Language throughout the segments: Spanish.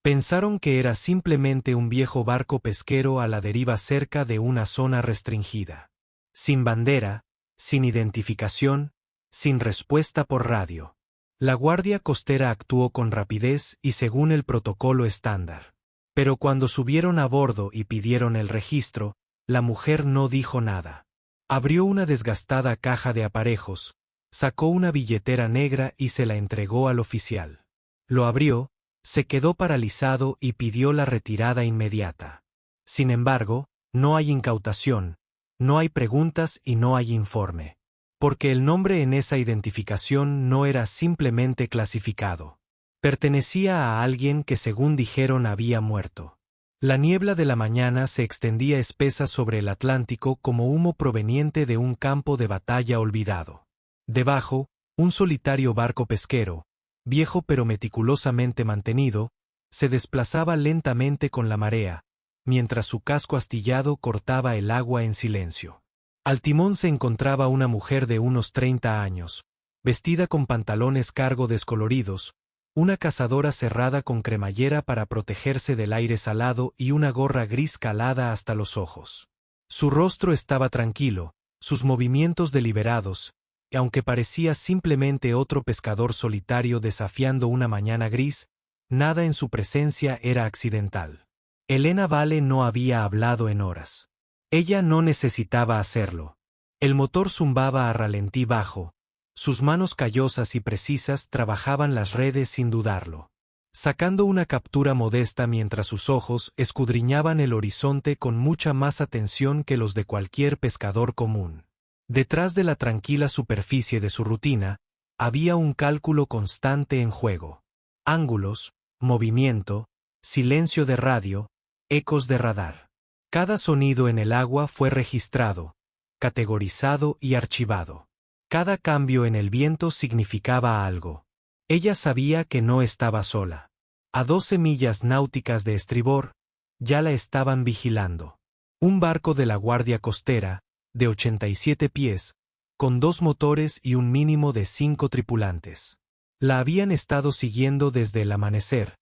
Pensaron que era simplemente un viejo barco pesquero a la deriva cerca de una zona restringida. Sin bandera, sin identificación, sin respuesta por radio. La Guardia Costera actuó con rapidez y según el protocolo estándar. Pero cuando subieron a bordo y pidieron el registro, la mujer no dijo nada. Abrió una desgastada caja de aparejos, sacó una billetera negra y se la entregó al oficial. Lo abrió, se quedó paralizado y pidió la retirada inmediata. Sin embargo, no hay incautación, no hay preguntas y no hay informe. Porque el nombre en esa identificación no era simplemente clasificado. Pertenecía a alguien que según dijeron había muerto. La niebla de la mañana se extendía espesa sobre el Atlántico como humo proveniente de un campo de batalla olvidado. Debajo, un solitario barco pesquero, viejo pero meticulosamente mantenido, se desplazaba lentamente con la marea, mientras su casco astillado cortaba el agua en silencio. Al timón se encontraba una mujer de unos 30 años, vestida con pantalones cargo descoloridos, una cazadora cerrada con cremallera para protegerse del aire salado y una gorra gris calada hasta los ojos. Su rostro estaba tranquilo, sus movimientos deliberados, y aunque parecía simplemente otro pescador solitario desafiando una mañana gris, nada en su presencia era accidental. Elena Vale no había hablado en horas. Ella no necesitaba hacerlo. El motor zumbaba a ralentí bajo, sus manos callosas y precisas trabajaban las redes sin dudarlo. Sacando una captura modesta mientras sus ojos escudriñaban el horizonte con mucha más atención que los de cualquier pescador común. Detrás de la tranquila superficie de su rutina, había un cálculo constante en juego. Ángulos, movimiento, silencio de radio, ecos de radar. Cada sonido en el agua fue registrado, categorizado y archivado. Cada cambio en el viento significaba algo. Ella sabía que no estaba sola. A 12 millas náuticas de estribor, ya la estaban vigilando. Un barco de la Guardia Costera, de 87 pies, con 2 motores y un mínimo de 5 tripulantes. La habían estado siguiendo desde el amanecer,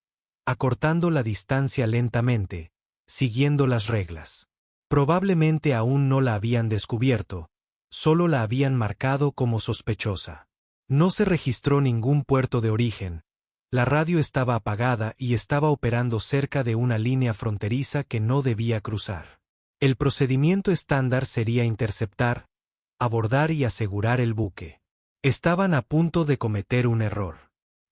acortando la distancia lentamente, siguiendo las reglas. Probablemente aún no la habían descubierto, solo la habían marcado como sospechosa. No se registró ningún puerto de origen, la radio estaba apagada y estaba operando cerca de una línea fronteriza que no debía cruzar. El procedimiento estándar sería interceptar, abordar y asegurar el buque. Estaban a punto de cometer un error.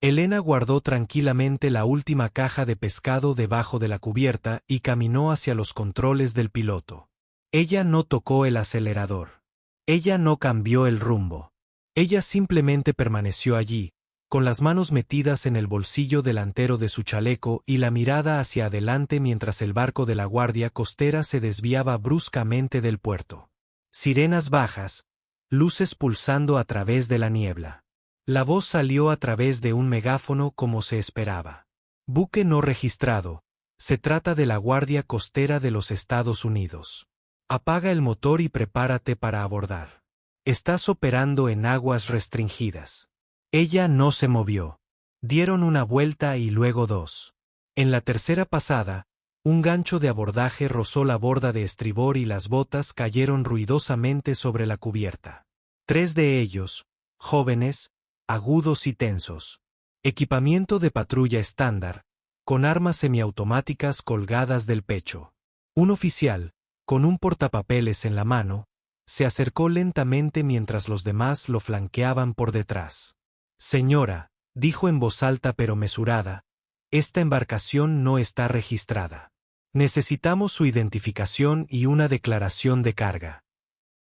Elena guardó tranquilamente la última caja de pescado debajo de la cubierta y caminó hacia los controles del piloto. Ella no tocó el acelerador. Ella no cambió el rumbo. Ella simplemente permaneció allí, con las manos metidas en el bolsillo delantero de su chaleco y la mirada hacia adelante mientras el barco de la Guardia Costera se desviaba bruscamente del puerto. Sirenas bajas, luces pulsando a través de la niebla. La voz salió a través de un megáfono como se esperaba. Buque no registrado. Se trata de la Guardia Costera de los Estados Unidos. Apaga el motor y prepárate para abordar. Estás operando en aguas restringidas. Ella no se movió. Dieron una vuelta y luego 2. En la tercera pasada, un gancho de abordaje rozó la borda de estribor y las botas cayeron ruidosamente sobre la cubierta. 3 de ellos, jóvenes, agudos y tensos. Equipamiento de patrulla estándar, con armas semiautomáticas colgadas del pecho. Un oficial, con un portapapeles en la mano, se acercó lentamente mientras los demás lo flanqueaban por detrás. Señora, dijo en voz alta pero mesurada, esta embarcación no está registrada. Necesitamos su identificación y una declaración de carga.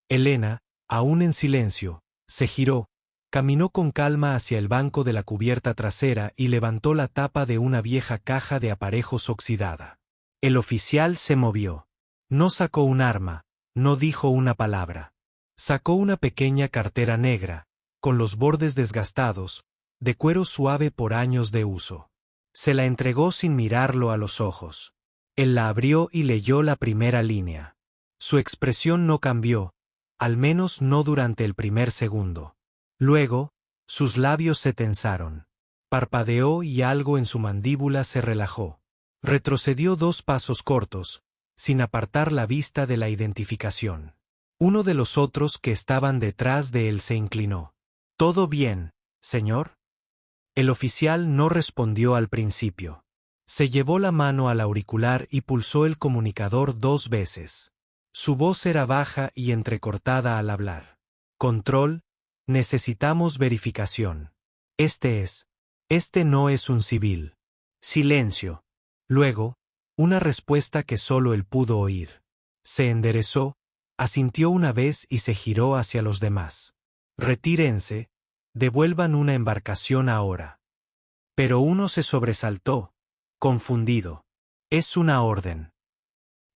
Elena, aún en silencio, se giró, caminó con calma hacia el banco de la cubierta trasera y levantó la tapa de una vieja caja de aparejos oxidada. El oficial se movió. No sacó un arma, no dijo una palabra. Sacó una pequeña cartera negra, con los bordes desgastados, de cuero suave por años de uso. Se la entregó sin mirarlo a los ojos. Él la abrió y leyó la primera línea. Su expresión no cambió, al menos no durante el primer segundo. Luego, sus labios se tensaron. Parpadeó y algo en su mandíbula se relajó. Retrocedió 2 pasos cortos, sin apartar la vista de la identificación. Uno de los otros que estaban detrás de él se inclinó. ¿Todo bien, señor? El oficial no respondió al principio. Se llevó la mano al auricular y pulsó el comunicador 2 veces. Su voz era baja y entrecortada al hablar. Control, necesitamos verificación. Este no es un civil. Silencio. Luego, una respuesta que solo él pudo oír. Se enderezó, asintió una vez y se giró hacia los demás. Retírense, devuelvan una embarcación ahora. Pero uno se sobresaltó, confundido. Es una orden.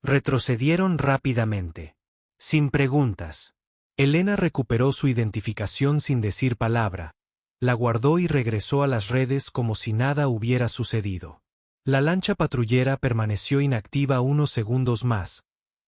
Retrocedieron rápidamente. Sin preguntas. Elena recuperó su identificación sin decir palabra, la guardó y regresó a las redes como si nada hubiera sucedido. La lancha patrullera permaneció inactiva unos segundos más,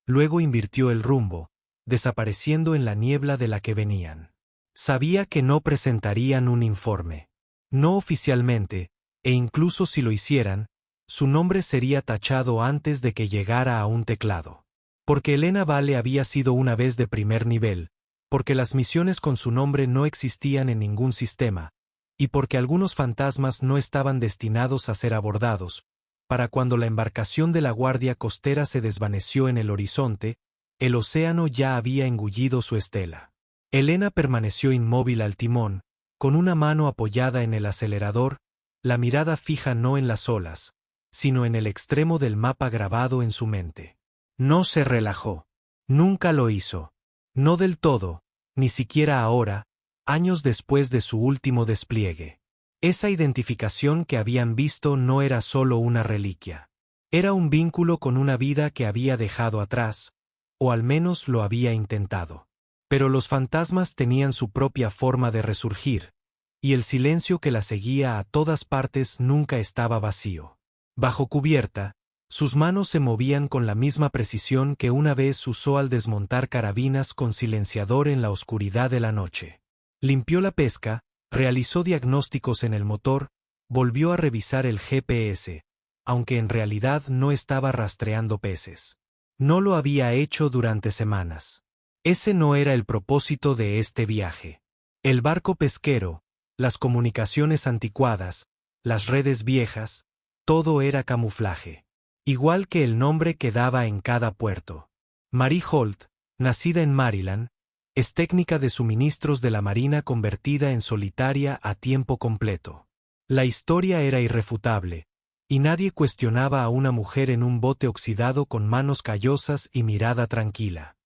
luego invirtió el rumbo, desapareciendo en la niebla de la que venían. Sabía que no presentarían un informe. No oficialmente, e incluso si lo hicieran, su nombre sería tachado antes de que llegara a un teclado. Porque Elena Vale había sido una vez de primer nivel, porque las misiones con su nombre no existían en ningún sistema, y porque algunos fantasmas no estaban destinados a ser abordados. Para cuando la embarcación de la Guardia Costera se desvaneció en el horizonte, el océano ya había engullido su estela. Elena permaneció inmóvil al timón, con una mano apoyada en el acelerador, la mirada fija no en las olas, sino en el extremo del mapa grabado en su mente. No se relajó. Nunca lo hizo. No del todo, ni siquiera ahora, años después de su último despliegue. Esa identificación que habían visto no era solo una reliquia. Era un vínculo con una vida que había dejado atrás, o al menos lo había intentado. Pero los fantasmas tenían su propia forma de resurgir, y el silencio que la seguía a todas partes nunca estaba vacío. Bajo cubierta, sus manos se movían con la misma precisión que una vez usó al desmontar carabinas con silenciador en la oscuridad de la noche. Limpió la pesca, realizó diagnósticos en el motor, volvió a revisar el GPS, aunque en realidad no estaba rastreando peces. No lo había hecho durante semanas. Ese no era el propósito de este viaje. El barco pesquero, las comunicaciones anticuadas, las redes viejas, todo era camuflaje. Igual que el nombre que daba en cada puerto. Marie Holt, nacida en Maryland, es técnica de suministros de la Marina convertida en solitaria a tiempo completo. La historia era irrefutable, y nadie cuestionaba a una mujer en un bote oxidado con manos callosas y mirada tranquila.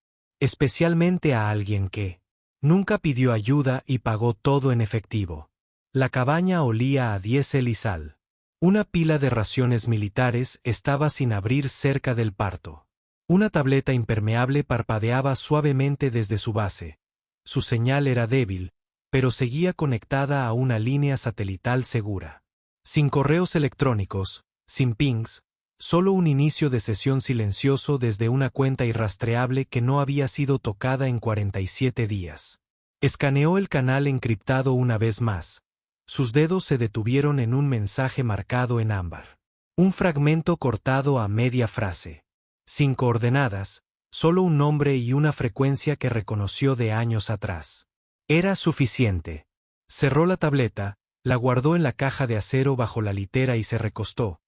Especialmente a alguien que nunca pidió ayuda y pagó todo en efectivo. La cabaña olía a diésel y sal. Una pila de raciones militares estaba sin abrir cerca del parto. Una tableta impermeable parpadeaba suavemente desde su base. Su señal era débil, pero seguía conectada a una línea satelital segura. Sin correos electrónicos, sin pings, solo un inicio de sesión silencioso desde una cuenta irrastreable que no había sido tocada en 47 días. Escaneó el canal encriptado una vez más. Sus dedos se detuvieron en un mensaje marcado en ámbar. Un fragmento cortado a media frase. Sin coordenadas, solo un nombre y una frecuencia que reconoció de años atrás. Era suficiente. Cerró la tableta, la guardó en la caja de acero bajo la litera y se recostó,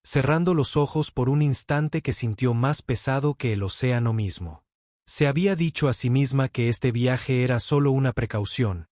cerrando los ojos por un instante que sintió más pesado que el océano mismo. Se había dicho a sí misma que este viaje era solo una precaución,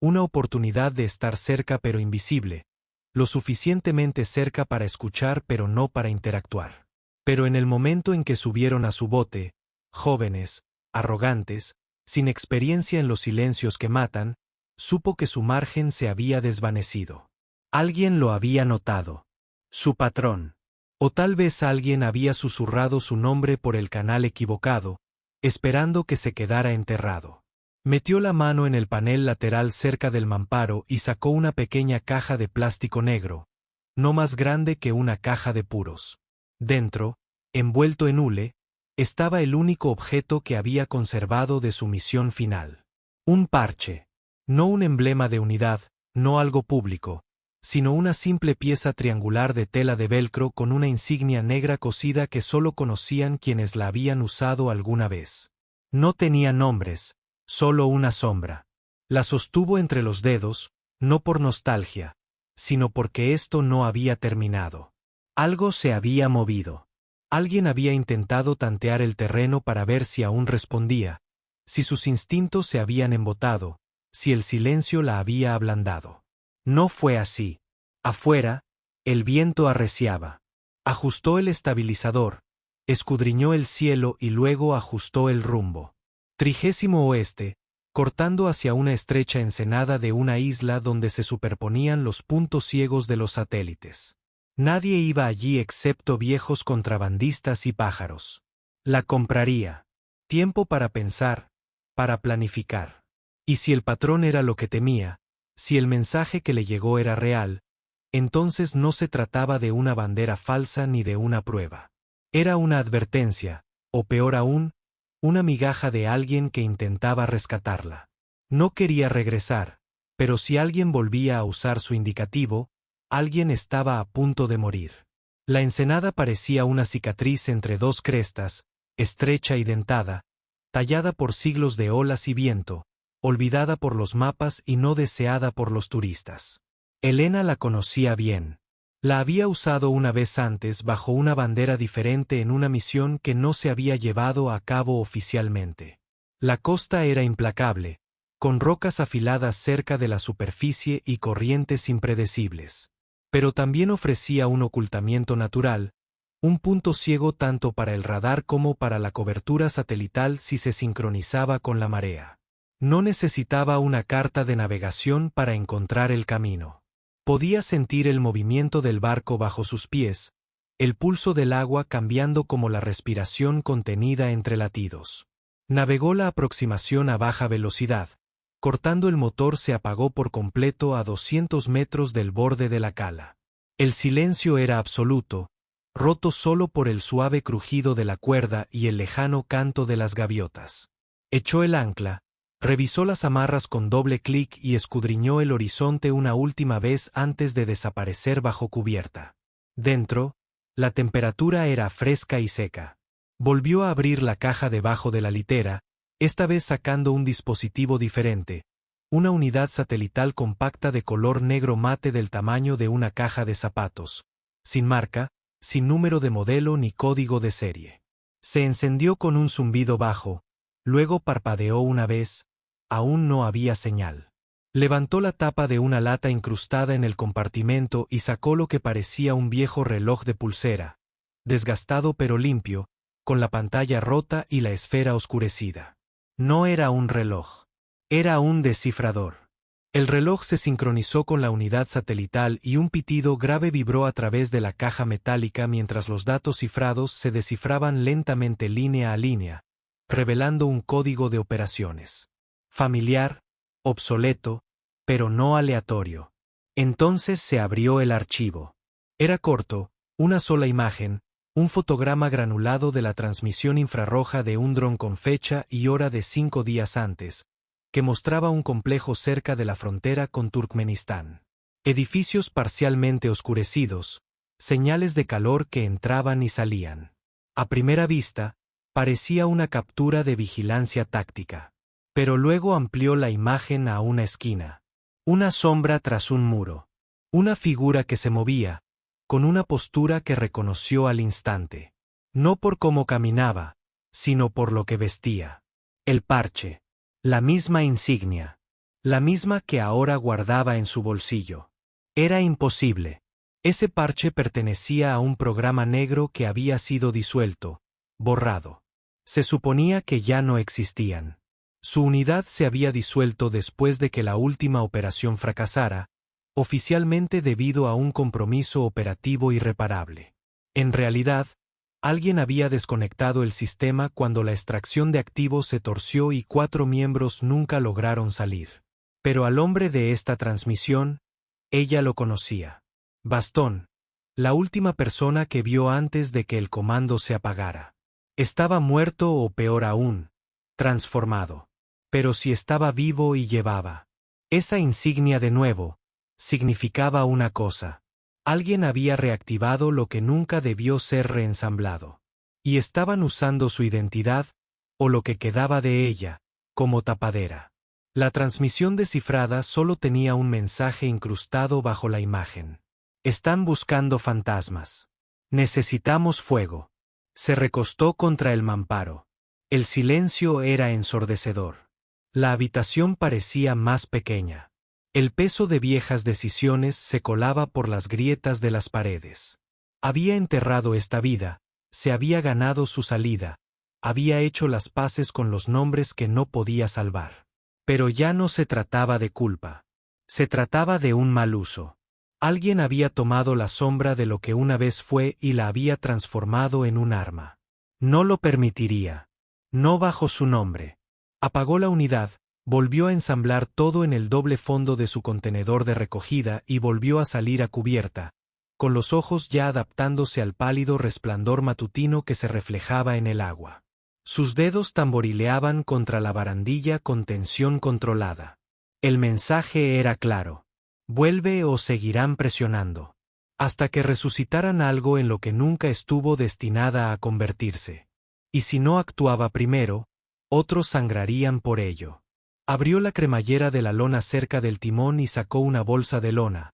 una oportunidad de estar cerca pero invisible, lo suficientemente cerca para escuchar pero no para interactuar. Pero en el momento en que subieron a su bote, jóvenes, arrogantes, sin experiencia en los silencios que matan, supo que su margen se había desvanecido. Alguien lo había notado. Su patrón. O tal vez alguien había susurrado su nombre por el canal equivocado, esperando que se quedara enterrado. Metió la mano en el panel lateral cerca del mamparo y sacó una pequeña caja de plástico negro, no más grande que una caja de puros. Dentro, envuelto en hule, estaba el único objeto que había conservado de su misión final. Un parche. No un emblema de unidad, no algo público, sino una simple pieza triangular de tela de velcro con una insignia negra cosida que solo conocían quienes la habían usado alguna vez. No tenía nombres, solo una sombra. La sostuvo entre los dedos, no por nostalgia, sino porque esto no había terminado. Algo se había movido. Alguien había intentado tantear el terreno para ver si aún respondía, si sus instintos se habían embotado, si el silencio la había ablandado. No fue así. Afuera, el viento arreciaba. Ajustó el estabilizador, escudriñó el cielo y luego ajustó el rumbo. 30° oeste, cortando hacia una estrecha ensenada de una isla donde se superponían los puntos ciegos de los satélites. Nadie iba allí excepto viejos contrabandistas y pájaros. La compraría. Tiempo para pensar, para planificar. Y si el patrón era lo que temía, si el mensaje que le llegó era real, entonces no se trataba de una bandera falsa ni de una prueba. Era una advertencia, o peor aún, una migaja de alguien que intentaba rescatarla. No quería regresar, pero si alguien volvía a usar su indicativo, alguien estaba a punto de morir. La ensenada parecía una cicatriz entre dos crestas, estrecha y dentada, tallada por siglos de olas y viento, olvidada por los mapas y no deseada por los turistas. Elena la conocía bien. La había usado una vez antes bajo una bandera diferente en una misión que no se había llevado a cabo oficialmente. La costa era implacable, con rocas afiladas cerca de la superficie y corrientes impredecibles. Pero también ofrecía un ocultamiento natural, un punto ciego tanto para el radar como para la cobertura satelital si se sincronizaba con la marea. No necesitaba una carta de navegación para encontrar el camino. Podía sentir el movimiento del barco bajo sus pies, el pulso del agua cambiando como la respiración contenida entre latidos. Navegó la aproximación a baja velocidad. Cortando el motor se apagó por completo a 200 metros del borde de la cala. El silencio era absoluto, roto solo por el suave crujido de la cuerda y el lejano canto de las gaviotas. Echó el ancla, revisó las amarras con doble clic y escudriñó el horizonte una última vez antes de desaparecer bajo cubierta. Dentro, la temperatura era fresca y seca. Volvió a abrir la caja debajo de la litera, esta vez sacando un dispositivo diferente, una unidad satelital compacta de color negro mate del tamaño de una caja de zapatos, sin marca, sin número de modelo ni código de serie. Se encendió con un zumbido bajo, luego parpadeó una vez, aún no había señal. Levantó la tapa de una lata incrustada en el compartimento y sacó lo que parecía un viejo reloj de pulsera, desgastado pero limpio, con la pantalla rota y la esfera oscurecida. No era un reloj. Era un descifrador. El reloj se sincronizó con la unidad satelital y un pitido grave vibró a través de la caja metálica mientras los datos cifrados se descifraban lentamente línea a línea, revelando un código de operaciones. Familiar, obsoleto, pero no aleatorio. Entonces se abrió el archivo. Era corto, una sola imagen, un fotograma granulado de la transmisión infrarroja de un dron con fecha y hora de 5 días antes, que mostraba un complejo cerca de la frontera con Turkmenistán. Edificios parcialmente oscurecidos, señales de calor que entraban y salían. A primera vista, parecía una captura de vigilancia táctica. Pero luego amplió la imagen a una esquina. Una sombra tras un muro. Una figura que se movía, con una postura que reconoció al instante. No por cómo caminaba, sino por lo que vestía. El parche. La misma insignia. La misma que ahora guardaba en su bolsillo. Era imposible. Ese parche pertenecía a un programa negro que había sido disuelto, borrado. Se suponía que ya no existían. Su unidad se había disuelto después de que la última operación fracasara, oficialmente debido a un compromiso operativo irreparable. En realidad, alguien había desconectado el sistema cuando la extracción de activos se torció y 4 miembros nunca lograron salir. Pero al hombre de esta transmisión, ella lo conocía. Bastón, la última persona que vio antes de que el comando se apagara. Estaba muerto o peor aún, transformado. Pero si estaba vivo y llevaba esa insignia de nuevo, significaba una cosa. Alguien había reactivado lo que nunca debió ser reensamblado. Y estaban usando su identidad, o lo que quedaba de ella, como tapadera. La transmisión descifrada solo tenía un mensaje incrustado bajo la imagen. Están buscando fantasmas. Necesitamos fuego. Se recostó contra el mamparo. El silencio era ensordecedor. La habitación parecía más pequeña. El peso de viejas decisiones se colaba por las grietas de las paredes. Había enterrado esta vida, se había ganado su salida, había hecho las paces con los nombres que no podía salvar. Pero ya no se trataba de culpa. Se trataba de un mal uso. Alguien había tomado la sombra de lo que una vez fue y la había transformado en un arma. No lo permitiría. No bajo su nombre. Apagó la unidad, volvió a ensamblar todo en el doble fondo de su contenedor de recogida y volvió a salir a cubierta, con los ojos ya adaptándose al pálido resplandor matutino que se reflejaba en el agua. Sus dedos tamborileaban contra la barandilla con tensión controlada. El mensaje era claro. Vuelve o seguirán presionando. Hasta que resucitaran algo en lo que nunca estuvo destinada a convertirse. Y si no actuaba primero, otros sangrarían por ello. Abrió la cremallera de la lona cerca del timón y sacó una bolsa de lona,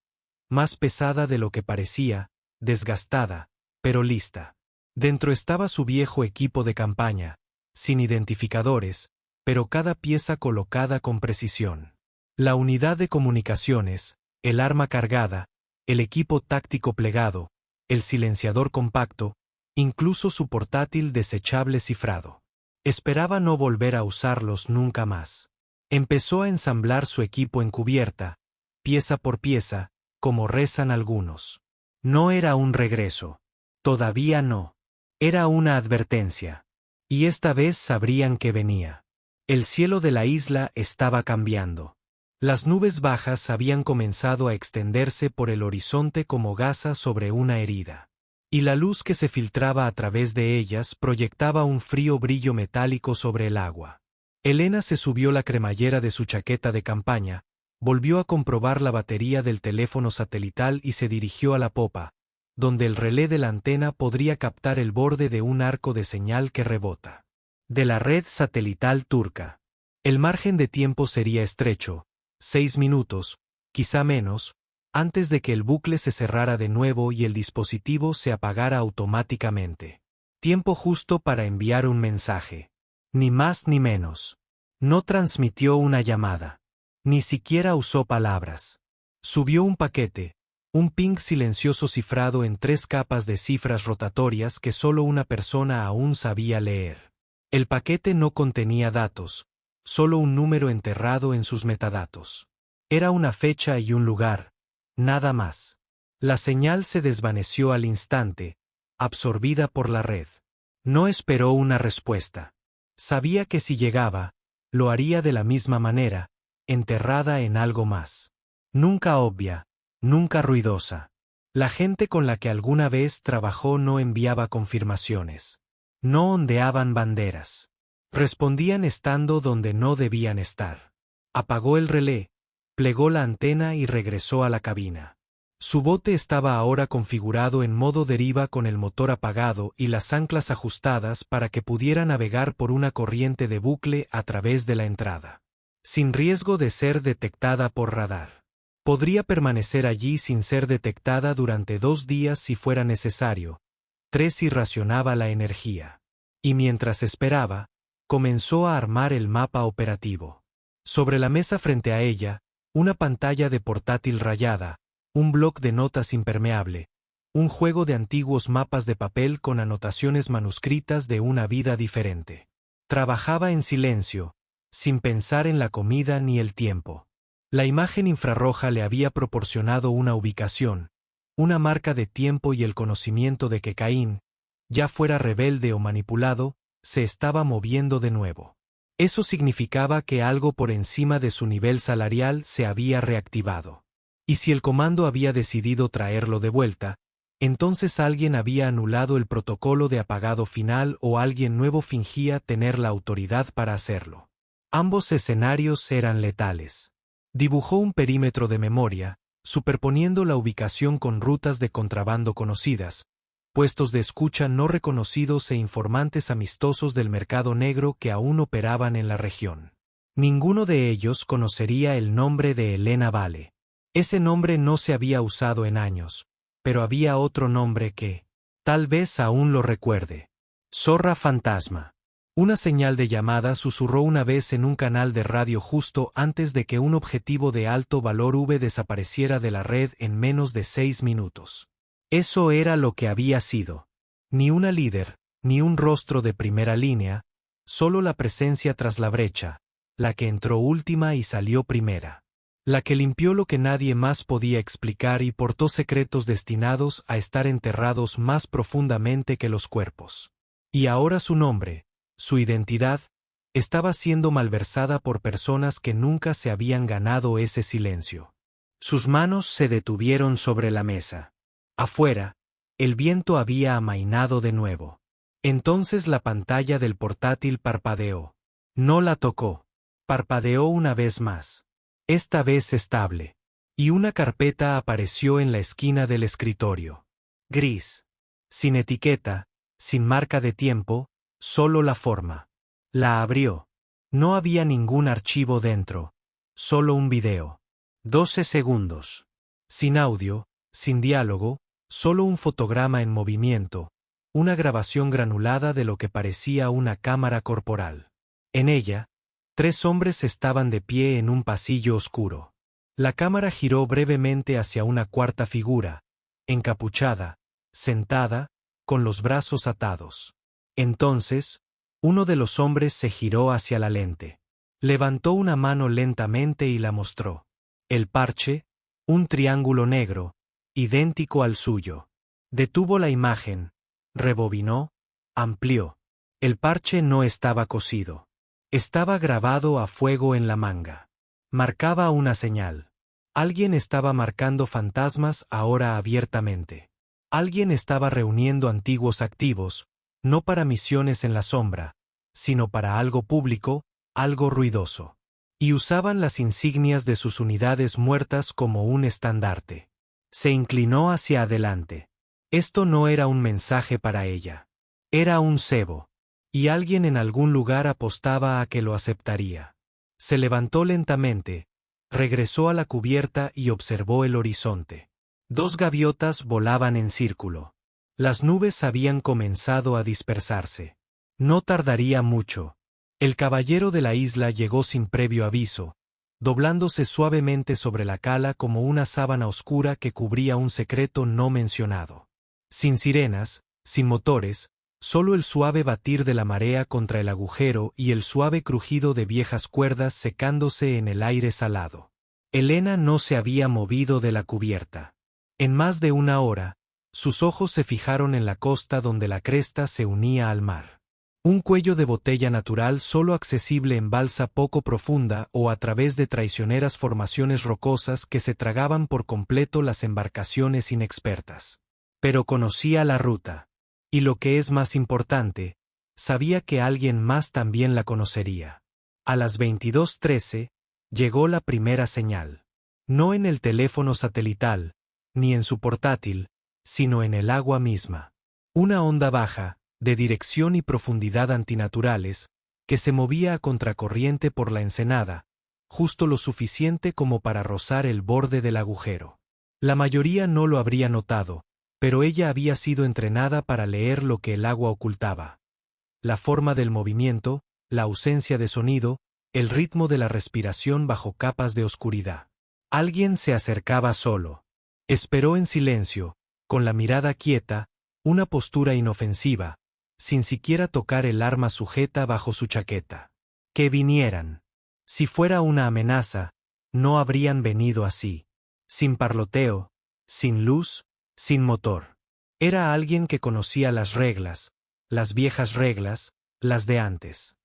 más pesada de lo que parecía, desgastada, pero lista. Dentro estaba su viejo equipo de campaña, sin identificadores, pero cada pieza colocada con precisión. La unidad de comunicaciones, el arma cargada, el equipo táctico plegado, el silenciador compacto, incluso su portátil desechable cifrado. Esperaba no volver a usarlos nunca más. Empezó a ensamblar su equipo en cubierta, pieza por pieza, como rezan algunos. No era un regreso. Todavía no. Era una advertencia. Y esta vez sabrían que venía. El cielo de la isla estaba cambiando. Las nubes bajas habían comenzado a extenderse por el horizonte como gasas sobre una herida. Y la luz que se filtraba a través de ellas proyectaba un frío brillo metálico sobre el agua. Elena se subió la cremallera de su chaqueta de campaña, volvió a comprobar la batería del teléfono satelital y se dirigió a la popa, donde el relé de la antena podría captar el borde de un arco de señal que rebota. De la red satelital turca. El margen de tiempo sería estrecho, 6 minutos, quizá menos, antes de que el bucle se cerrara de nuevo y el dispositivo se apagara automáticamente. Tiempo justo para enviar un mensaje. Ni más ni menos. No transmitió una llamada. Ni siquiera usó palabras. Subió un paquete, un ping silencioso cifrado en 3 capas de cifras rotatorias que solo una persona aún sabía leer. El paquete no contenía datos, solo un número enterrado en sus metadatos. Era una fecha y un lugar. Nada más. La señal se desvaneció al instante, absorbida por la red. No esperó una respuesta. Sabía que si llegaba, lo haría de la misma manera, enterrada en algo más. Nunca obvia, nunca ruidosa. La gente con la que alguna vez trabajó no enviaba confirmaciones. No ondeaban banderas. Respondían estando donde no debían estar. Apagó el relé, plegó la antena y regresó a la cabina. Su bote estaba ahora configurado en modo deriva con el motor apagado y las anclas ajustadas para que pudiera navegar por una corriente de bucle a través de la entrada. Sin riesgo de ser detectada por radar. Podría permanecer allí sin ser detectada durante 2 días si fuera necesario. 3 si racionaba la energía. Y mientras esperaba, comenzó a armar el mapa operativo. Sobre la mesa frente a ella, una pantalla de portátil rayada, un bloc de notas impermeable, un juego de antiguos mapas de papel con anotaciones manuscritas de una vida diferente. Trabajaba en silencio, sin pensar en la comida ni el tiempo. La imagen infrarroja le había proporcionado una ubicación, una marca de tiempo y el conocimiento de que Caín, ya fuera rebelde o manipulado, se estaba moviendo de nuevo. Eso significaba que algo por encima de su nivel salarial se había reactivado. Y si el comando había decidido traerlo de vuelta, entonces alguien había anulado el protocolo de apagado final o alguien nuevo fingía tener la autoridad para hacerlo. Ambos escenarios eran letales. Dibujó un perímetro de memoria, superponiendo la ubicación con rutas de contrabando conocidas, puestos de escucha no reconocidos e informantes amistosos del mercado negro que aún operaban en la región. Ninguno de ellos conocería el nombre de Elena Vale. Ese nombre no se había usado en años, pero había otro nombre que, tal vez aún lo recuerde. Zorra Fantasma. Una señal de llamada susurró una vez en un canal de radio justo antes de que un objetivo de alto valor desapareciera de la red en menos de 6 minutos. Eso era lo que había sido. Ni una líder, ni un rostro de primera línea, solo la presencia tras la brecha, la que entró última y salió primera. La que limpió lo que nadie más podía explicar y portó secretos destinados a estar enterrados más profundamente que los cuerpos. Y ahora su nombre, su identidad, estaba siendo malversada por personas que nunca se habían ganado ese silencio. Sus manos se detuvieron sobre la mesa. Afuera, el viento había amainado de nuevo. Entonces la pantalla del portátil parpadeó. No la tocó. Parpadeó una vez más. Esta vez estable. Y una carpeta apareció en la esquina del escritorio. Gris. Sin etiqueta, sin marca de tiempo, solo la forma. La abrió. No había ningún archivo dentro. Solo un video. 12 segundos. Sin audio, sin diálogo, solo un fotograma en movimiento, una grabación granulada de lo que parecía una cámara corporal. En ella, 3 hombres estaban de pie en un pasillo oscuro. La cámara giró brevemente hacia una cuarta figura, encapuchada, sentada, con los brazos atados. Entonces, uno de los hombres se giró hacia la lente. Levantó una mano lentamente y la mostró. El parche, un triángulo negro, idéntico al suyo. Detuvo la imagen, rebobinó, amplió. El parche no estaba cosido. Estaba grabado a fuego en la manga. Marcaba una señal. Alguien estaba marcando fantasmas ahora abiertamente. Alguien estaba reuniendo antiguos activos, no para misiones en la sombra, sino para algo público, algo ruidoso. Y usaban las insignias de sus unidades muertas como un estandarte. Se inclinó hacia adelante. Esto no era un mensaje para ella. Era un cebo. Y alguien en algún lugar apostaba a que lo aceptaría. Se levantó lentamente, regresó a la cubierta y observó el horizonte. 2 gaviotas volaban en círculo. Las nubes habían comenzado a dispersarse. No tardaría mucho. El caballero de la isla llegó sin previo aviso, doblándose suavemente sobre la cala como una sábana oscura que cubría un secreto no mencionado. Sin sirenas, sin motores, solo el suave batir de la marea contra el agujero y el suave crujido de viejas cuerdas secándose en el aire salado. Elena no se había movido de la cubierta. En más de una hora, sus ojos se fijaron en la costa donde la cresta se unía al mar. Un cuello de botella natural solo accesible en balsa poco profunda o a través de traicioneras formaciones rocosas que se tragaban por completo las embarcaciones inexpertas. Pero conocía la ruta. Y lo que es más importante, sabía que alguien más también la conocería. A las 22:13, llegó la primera señal. No en el teléfono satelital, ni en su portátil, sino en el agua misma. Una onda baja, de dirección y profundidad antinaturales, que se movía a contracorriente por la ensenada, justo lo suficiente como para rozar el borde del agujero. La mayoría no lo habría notado, pero ella había sido entrenada para leer lo que el agua ocultaba. La forma del movimiento, la ausencia de sonido, el ritmo de la respiración bajo capas de oscuridad. Alguien se acercaba solo. Esperó en silencio, con la mirada quieta, una postura inofensiva, sin siquiera tocar el arma sujeta bajo su chaqueta. Que vinieran. Si fuera una amenaza, no habrían venido así. Sin parloteo, sin luz, sin motor. Era alguien que conocía las reglas, las viejas reglas, las de antes.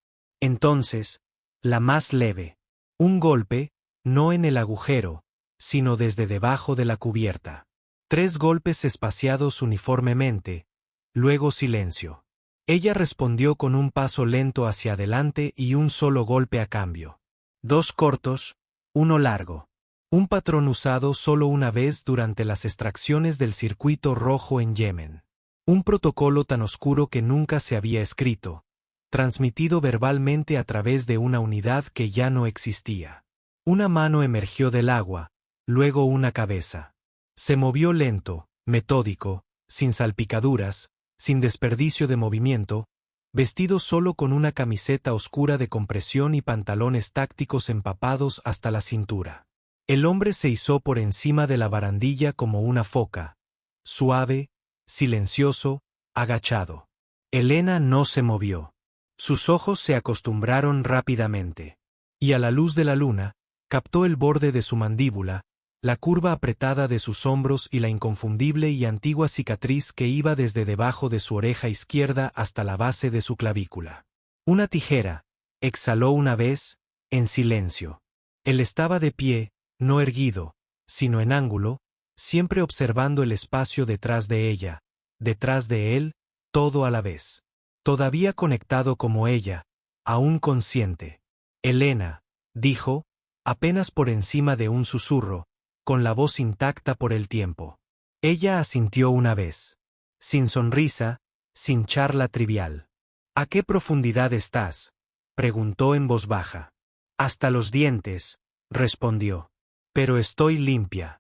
Entonces, la más leve. Un golpe, no en el agujero, sino desde debajo de la cubierta. 3 golpes espaciados uniformemente, luego silencio. Ella respondió con un paso lento hacia adelante y un solo golpe a cambio. 2 cortos, uno largo. Un patrón usado solo una vez durante las extracciones del circuito rojo en Yemen. Un protocolo tan oscuro que nunca se había escrito, transmitido verbalmente a través de una unidad que ya no existía. Una mano emergió del agua, luego una cabeza. Se movió lento, metódico, sin salpicaduras, sin desperdicio de movimiento, vestido solo con una camiseta oscura de compresión y pantalones tácticos empapados hasta la cintura. El hombre se izó por encima de la barandilla como una foca, suave, silencioso, agachado. Elena no se movió. Sus ojos se acostumbraron rápidamente. Y a la luz de la luna, captó el borde de su mandíbula, la curva apretada de sus hombros y la inconfundible y antigua cicatriz que iba desde debajo de su oreja izquierda hasta la base de su clavícula. Una tijera, exhaló una vez, en silencio. Él estaba de pie, no erguido, sino en ángulo, siempre observando el espacio detrás de ella, detrás de él, todo a la vez. Todavía conectado como ella, aún consciente. Elena, dijo, apenas por encima de un susurro, con la voz intacta por el tiempo. Ella asintió una vez. Sin sonrisa, sin charla trivial. ¿A qué profundidad estás?, preguntó en voz baja. Hasta los dientes, respondió. Pero estoy limpia.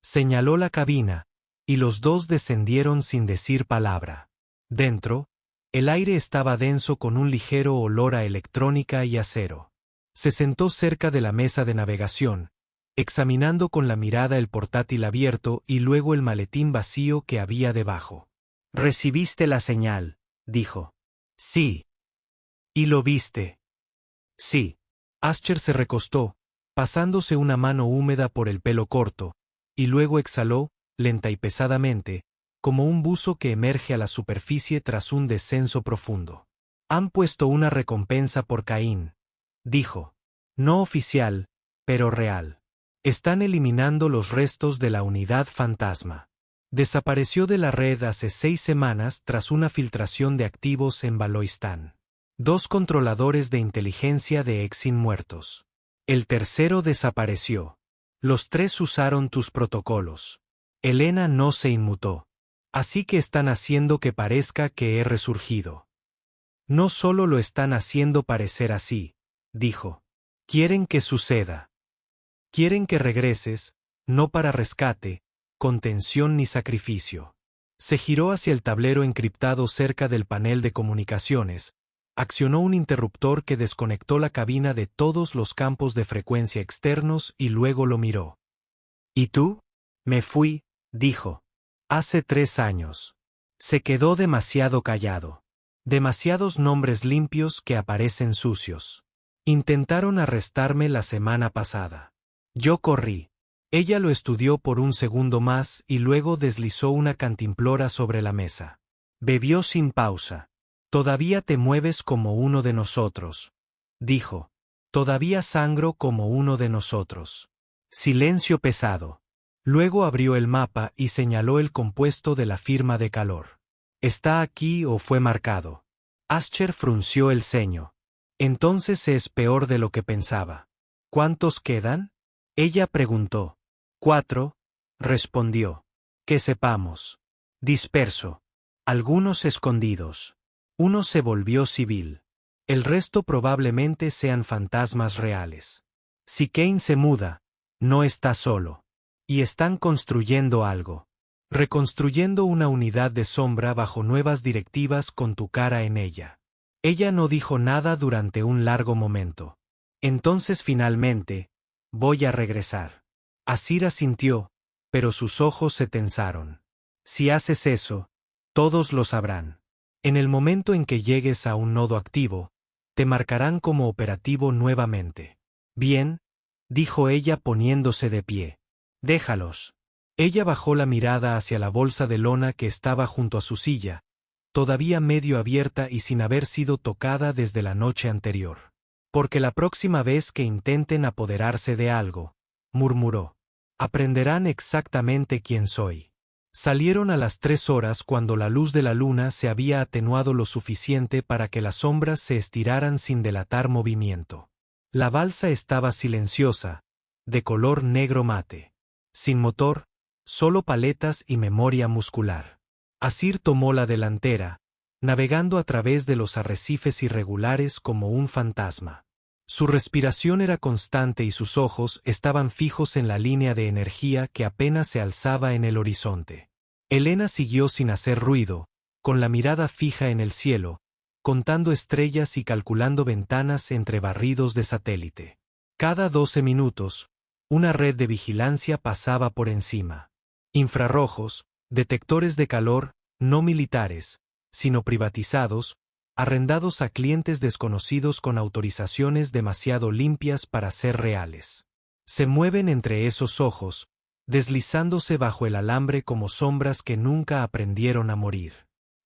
Señaló la cabina, y los dos descendieron sin decir palabra. Dentro, el aire estaba denso con un ligero olor a electrónica y acero. Se sentó cerca de la mesa de navegación, examinando con la mirada el portátil abierto y luego el maletín vacío que había debajo. «¿Recibiste la señal?», dijo. «Sí». «¿Y lo viste?». «Sí». Ascher se recostó, pasándose una mano húmeda por el pelo corto, y luego exhaló, lenta y pesadamente, como un buzo que emerge a la superficie tras un descenso profundo. «Han puesto una recompensa por Caín», dijo. «No oficial, pero real. Están eliminando los restos de la unidad fantasma. Desapareció de la red hace 6 semanas tras una filtración de activos en Baloistán. 2 controladores de inteligencia de Exin muertos. El tercero desapareció. Los 3 usaron tus protocolos». Elena no se inmutó. «Así que están haciendo que parezca que he resurgido». «No solo lo están haciendo parecer así», dijo. «Quieren que suceda. Quieren que regreses, no para rescate, contención ni sacrificio». Se giró hacia el tablero encriptado cerca del panel de comunicaciones, accionó un interruptor que desconectó la cabina de todos los campos de frecuencia externos y luego lo miró. «¿Y tú?». «Me fui», dijo. «Hace 3 años». Se quedó demasiado callado. Demasiados nombres limpios que aparecen sucios. Intentaron arrestarme la semana pasada. Yo corrí. Ella lo estudió por un segundo más y luego deslizó una cantimplora sobre la mesa. Bebió sin pausa. «Todavía te mueves como uno de nosotros», dijo. «Todavía sangro como uno de nosotros». Silencio pesado. Luego abrió el mapa y señaló el compuesto de la firma de calor. «¿Está aquí o fue marcado?». Ascher frunció el ceño. «Entonces es peor de lo que pensaba». «¿Cuántos quedan?». Ella preguntó. 4, respondió. «Que sepamos». «Disperso. Algunos escondidos». Uno se volvió civil. El resto probablemente sean fantasmas reales. Si Kane se muda, no está solo. Y están construyendo algo. Reconstruyendo una unidad de sombra bajo nuevas directivas con tu cara en ella. Ella no dijo nada durante un largo momento. Entonces finalmente, «Voy a regresar». Asir asintió, pero sus ojos se tensaron. «Si haces eso, todos lo sabrán. En el momento en que llegues a un nodo activo, te marcarán como operativo nuevamente». «Bien», dijo ella poniéndose de pie. «Déjalos». Ella bajó la mirada hacia la bolsa de lona que estaba junto a su silla, todavía medio abierta y sin haber sido tocada desde la noche anterior. «Porque la próxima vez que intenten apoderarse de algo», murmuró, «aprenderán exactamente quién soy». Salieron a las 3 horas cuando la luz de la luna se había atenuado lo suficiente para que las sombras se estiraran sin delatar movimiento. La balsa estaba silenciosa, de color negro mate. Sin motor, solo paletas y memoria muscular. Asir tomó la delantera, navegando a través de los arrecifes irregulares como un fantasma. Su respiración era constante y sus ojos estaban fijos en la línea de energía que apenas se alzaba en el horizonte. Elena siguió sin hacer ruido, con la mirada fija en el cielo, contando estrellas y calculando ventanas entre barridos de satélite. Cada 12 minutos, una red de vigilancia pasaba por encima. Infrarrojos, detectores de calor, no militares, sino privatizados, arrendados a clientes desconocidos con autorizaciones demasiado limpias para ser reales. Se mueven entre esos ojos, deslizándose bajo el alambre como sombras que nunca aprendieron a morir.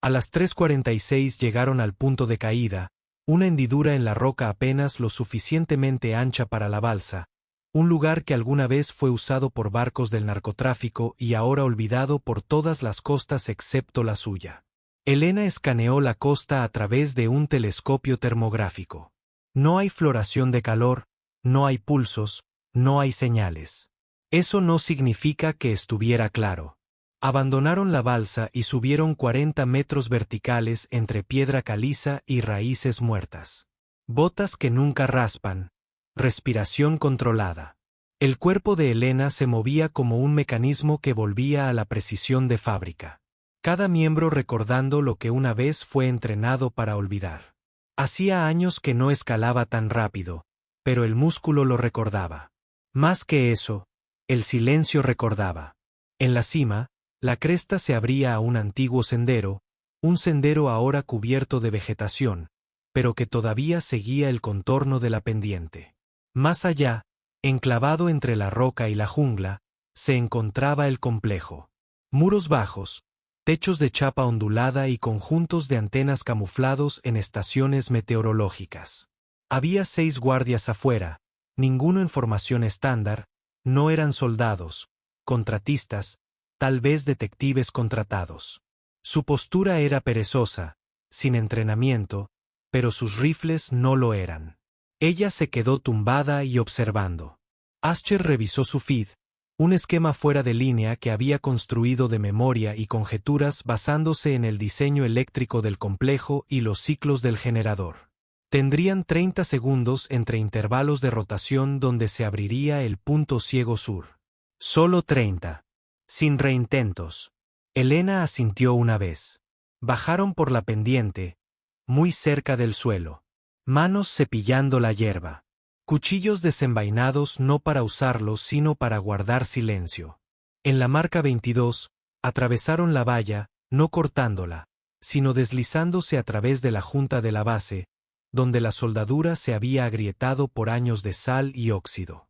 A las 3:46 llegaron al punto de caída, una hendidura en la roca apenas lo suficientemente ancha para la balsa, un lugar que alguna vez fue usado por barcos del narcotráfico y ahora olvidado por todas las costas excepto la suya. Elena escaneó la costa a través de un telescopio termográfico. No hay floración de calor, no hay pulsos, no hay señales. Eso no significa que estuviera claro. Abandonaron la balsa y subieron 40 metros verticales entre piedra caliza y raíces muertas. Botas que nunca raspan. Respiración controlada. El cuerpo de Elena se movía como un mecanismo que volvía a la precisión de fábrica. Cada miembro recordando lo que una vez fue entrenado para olvidar. Hacía años que no escalaba tan rápido, pero el músculo lo recordaba. Más que eso, el silencio recordaba. En la cima, la cresta se abría a un antiguo sendero, un sendero ahora cubierto de vegetación, pero que todavía seguía el contorno de la pendiente. Más allá, enclavado entre la roca y la jungla, se encontraba el complejo. Muros bajos, techos de chapa ondulada y conjuntos de antenas camuflados en estaciones meteorológicas. Había 6 guardias afuera, ninguno en formación estándar, no eran soldados, contratistas, tal vez detectives contratados. Su postura era perezosa, sin entrenamiento, pero sus rifles no lo eran. Ella se quedó tumbada y observando. Ascher revisó su feed, un esquema fuera de línea que había construido de memoria y conjeturas basándose en el diseño eléctrico del complejo y los ciclos del generador. Tendrían 30 segundos entre intervalos de rotación donde se abriría el punto ciego sur. Solo 30. Sin reintentos. Elena asintió una vez. Bajaron por la pendiente, muy cerca del suelo. Manos cepillando la hierba. Cuchillos desenvainados no para usarlos sino para guardar silencio. En la marca 22, atravesaron la valla, no cortándola, sino deslizándose a través de la junta de la base, donde la soldadura se había agrietado por años de sal y óxido.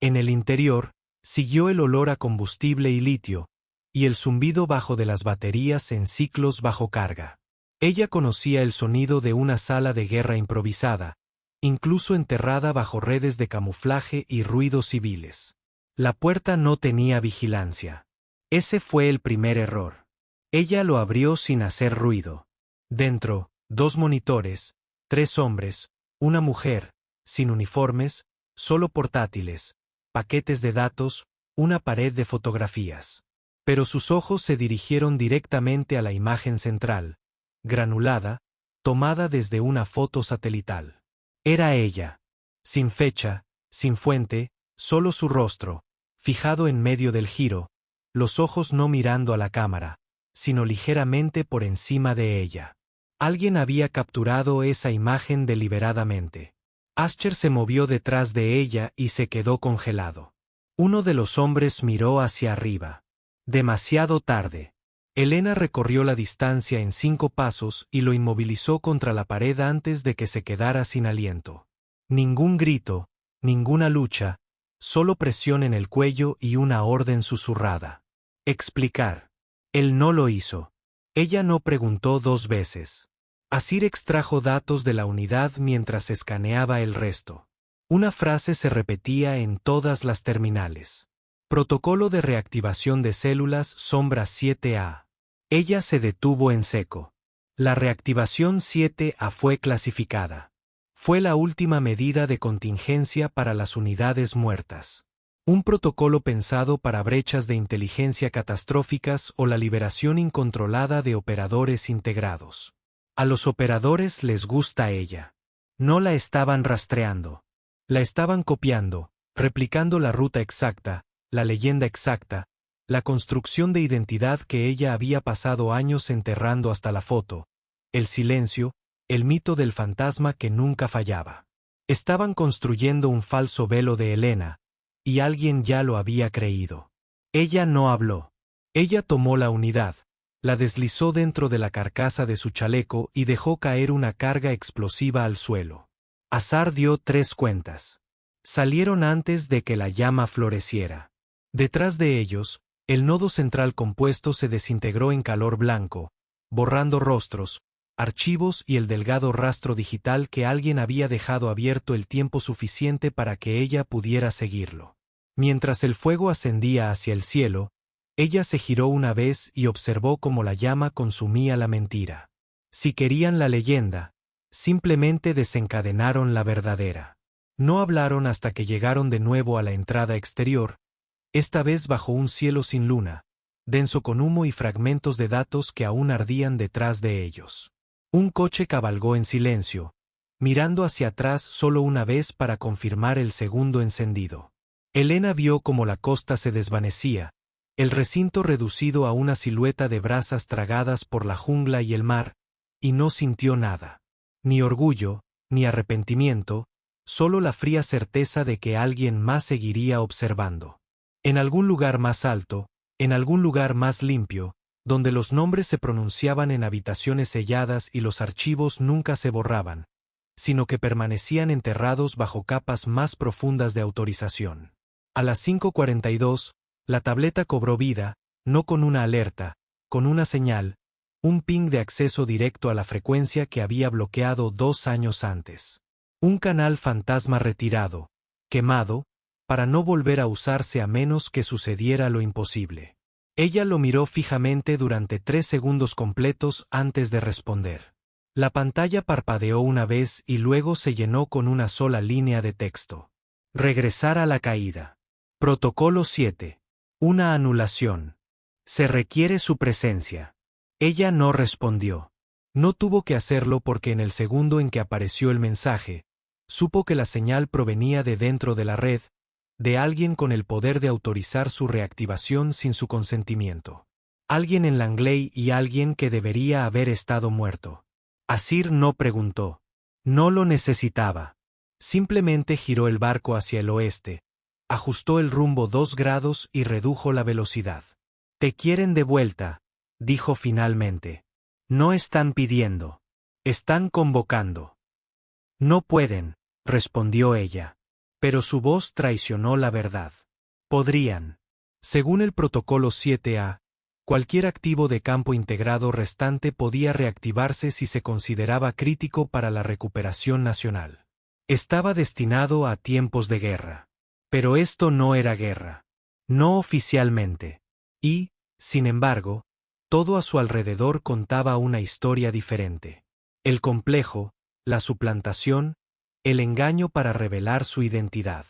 En el interior, siguió el olor a combustible y litio, y el zumbido bajo de las baterías en ciclos bajo carga. Ella conocía el sonido de una sala de guerra improvisada, incluso enterrada bajo redes de camuflaje y ruidos civiles. La puerta no tenía vigilancia. Ese fue el primer error. Ella lo abrió sin hacer ruido. Dentro, 2 monitores, 3 hombres, una mujer, sin uniformes, solo portátiles, paquetes de datos, una pared de fotografías. Pero sus ojos se dirigieron directamente a la imagen central, granulada, tomada desde una foto satelital. Era ella. Sin fecha, sin fuente, solo su rostro, fijado en medio del giro, los ojos no mirando a la cámara, sino ligeramente por encima de ella. Alguien había capturado esa imagen deliberadamente. Ascher se movió detrás de ella y se quedó congelado. Uno de los hombres miró hacia arriba. Demasiado tarde. Elena recorrió la distancia en 5 pasos y lo inmovilizó contra la pared antes de que se quedara sin aliento. Ningún grito, ninguna lucha, solo presión en el cuello y una orden susurrada. Explicar. Él no lo hizo. Ella no preguntó 2 veces. Asir extrajo datos de la unidad mientras escaneaba el resto. Una frase se repetía en todas las terminales. Protocolo de reactivación de células sombra 7A. Ella se detuvo en seco. La reactivación 7A fue clasificada. Fue la última medida de contingencia para las unidades muertas. Un protocolo pensado para brechas de inteligencia catastróficas o la liberación incontrolada de operadores integrados. A los operadores les gusta ella. No la estaban rastreando. La estaban copiando, replicando la ruta exacta, la leyenda exacta, la construcción de identidad que ella había pasado años enterrando hasta la foto, el silencio, el mito del fantasma que nunca fallaba. Estaban construyendo un falso velo de Elena, y alguien ya lo había creído. Ella no habló. Ella tomó la unidad, la deslizó dentro de la carcasa de su chaleco y dejó caer una carga explosiva al suelo. Azar dio 3 cuentas. Salieron antes de que la llama floreciera. Detrás de ellos, el nodo central compuesto se desintegró en calor blanco, borrando rostros, archivos y el delgado rastro digital que alguien había dejado abierto el tiempo suficiente para que ella pudiera seguirlo. Mientras el fuego ascendía hacia el cielo, ella se giró una vez y observó cómo la llama consumía la mentira. Si querían la leyenda, simplemente desencadenaron la verdadera. No hablaron hasta que llegaron de nuevo a la entrada exterior, esta vez bajo un cielo sin luna, denso con humo y fragmentos de datos que aún ardían detrás de ellos. Un coche cabalgó en silencio, mirando hacia atrás solo una vez para confirmar el segundo encendido. Elena vio cómo la costa se desvanecía, el recinto reducido a una silueta de brasas tragadas por la jungla y el mar, y no sintió nada. Ni orgullo, ni arrepentimiento, solo la fría certeza de que alguien más seguiría observando. En algún lugar más alto, en algún lugar más limpio, donde los nombres se pronunciaban en habitaciones selladas y los archivos nunca se borraban, sino que permanecían enterrados bajo capas más profundas de autorización. A las 5:42, la tableta cobró vida, no con una alerta, con una señal, un ping de acceso directo a la frecuencia que había bloqueado 2 años antes. Un canal fantasma retirado, quemado, para no volver a usarse a menos que sucediera lo imposible. Ella lo miró fijamente durante 3 segundos completos antes de responder. La pantalla parpadeó una vez y luego se llenó con una sola línea de texto. Regresar a la caída. Protocolo 7. Una anulación. Se requiere su presencia. Ella no respondió. No tuvo que hacerlo porque en el segundo en que apareció el mensaje, supo que la señal provenía de dentro de la red, de alguien con el poder de autorizar su reactivación sin su consentimiento. Alguien en Langley y alguien que debería haber estado muerto. Asir no preguntó. No lo necesitaba. Simplemente giró el barco hacia el oeste, ajustó el rumbo 2 grados y redujo la velocidad. Te quieren de vuelta, dijo finalmente. No están pidiendo. Están convocando. No pueden, respondió ella. Pero su voz traicionó la verdad. Podrían. Según el protocolo 7A, cualquier activo de campo integrado restante podía reactivarse si se consideraba crítico para la recuperación nacional. Estaba destinado a tiempos de guerra. Pero esto no era guerra. No oficialmente. Y, sin embargo, todo a su alrededor contaba una historia diferente. El complejo, la suplantación, el engaño para revelar su identidad.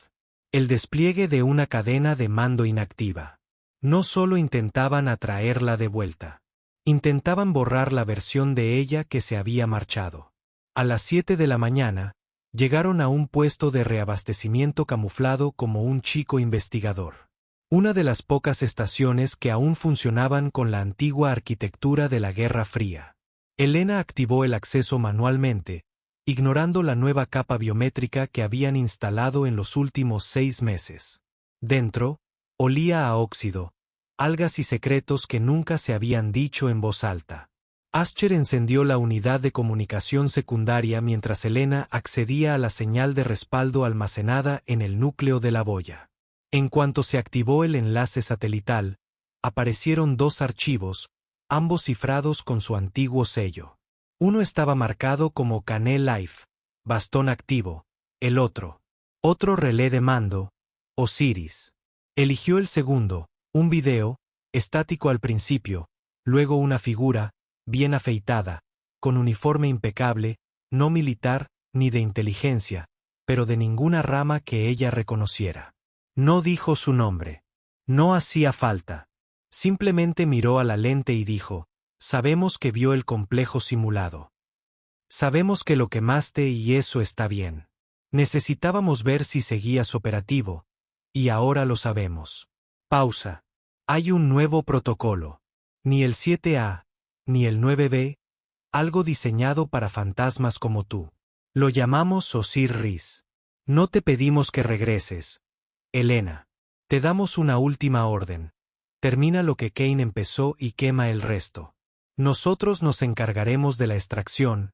El despliegue de una cadena de mando inactiva. No solo intentaban atraerla de vuelta. Intentaban borrar la versión de ella que se había marchado. A las 7 de la mañana, llegaron a un puesto de reabastecimiento camuflado como un chico investigador. Una de las pocas estaciones que aún funcionaban con la antigua arquitectura de la Guerra Fría. Elena activó el acceso manualmente, ignorando la nueva capa biométrica que habían instalado en los últimos 6 meses. Dentro, olía a óxido, algas y secretos que nunca se habían dicho en voz alta. Ascher encendió la unidad de comunicación secundaria mientras Elena accedía a la señal de respaldo almacenada en el núcleo de la boya. En cuanto se activó el enlace satelital, aparecieron 2 archivos, ambos cifrados con su antiguo sello. Uno estaba marcado como Cané Life, bastón activo, el otro relé de mando, Osiris. Eligió el segundo, un video, estático al principio, luego una figura, bien afeitada, con uniforme impecable, no militar ni de inteligencia, pero de ninguna rama que ella reconociera. No dijo su nombre. No hacía falta. Simplemente miró a la lente y dijo, sabemos que vio el complejo simulado. Sabemos que lo quemaste y eso está bien. Necesitábamos ver si seguías operativo, y ahora lo sabemos. Pausa. Hay un nuevo protocolo. Ni el 7A, ni el 9B, algo diseñado para fantasmas como tú. Lo llamamos Osiris. No te pedimos que regreses, Elena. Te damos una última orden. Termina lo que Kane empezó y quema el resto. Nosotros nos encargaremos de la extracción,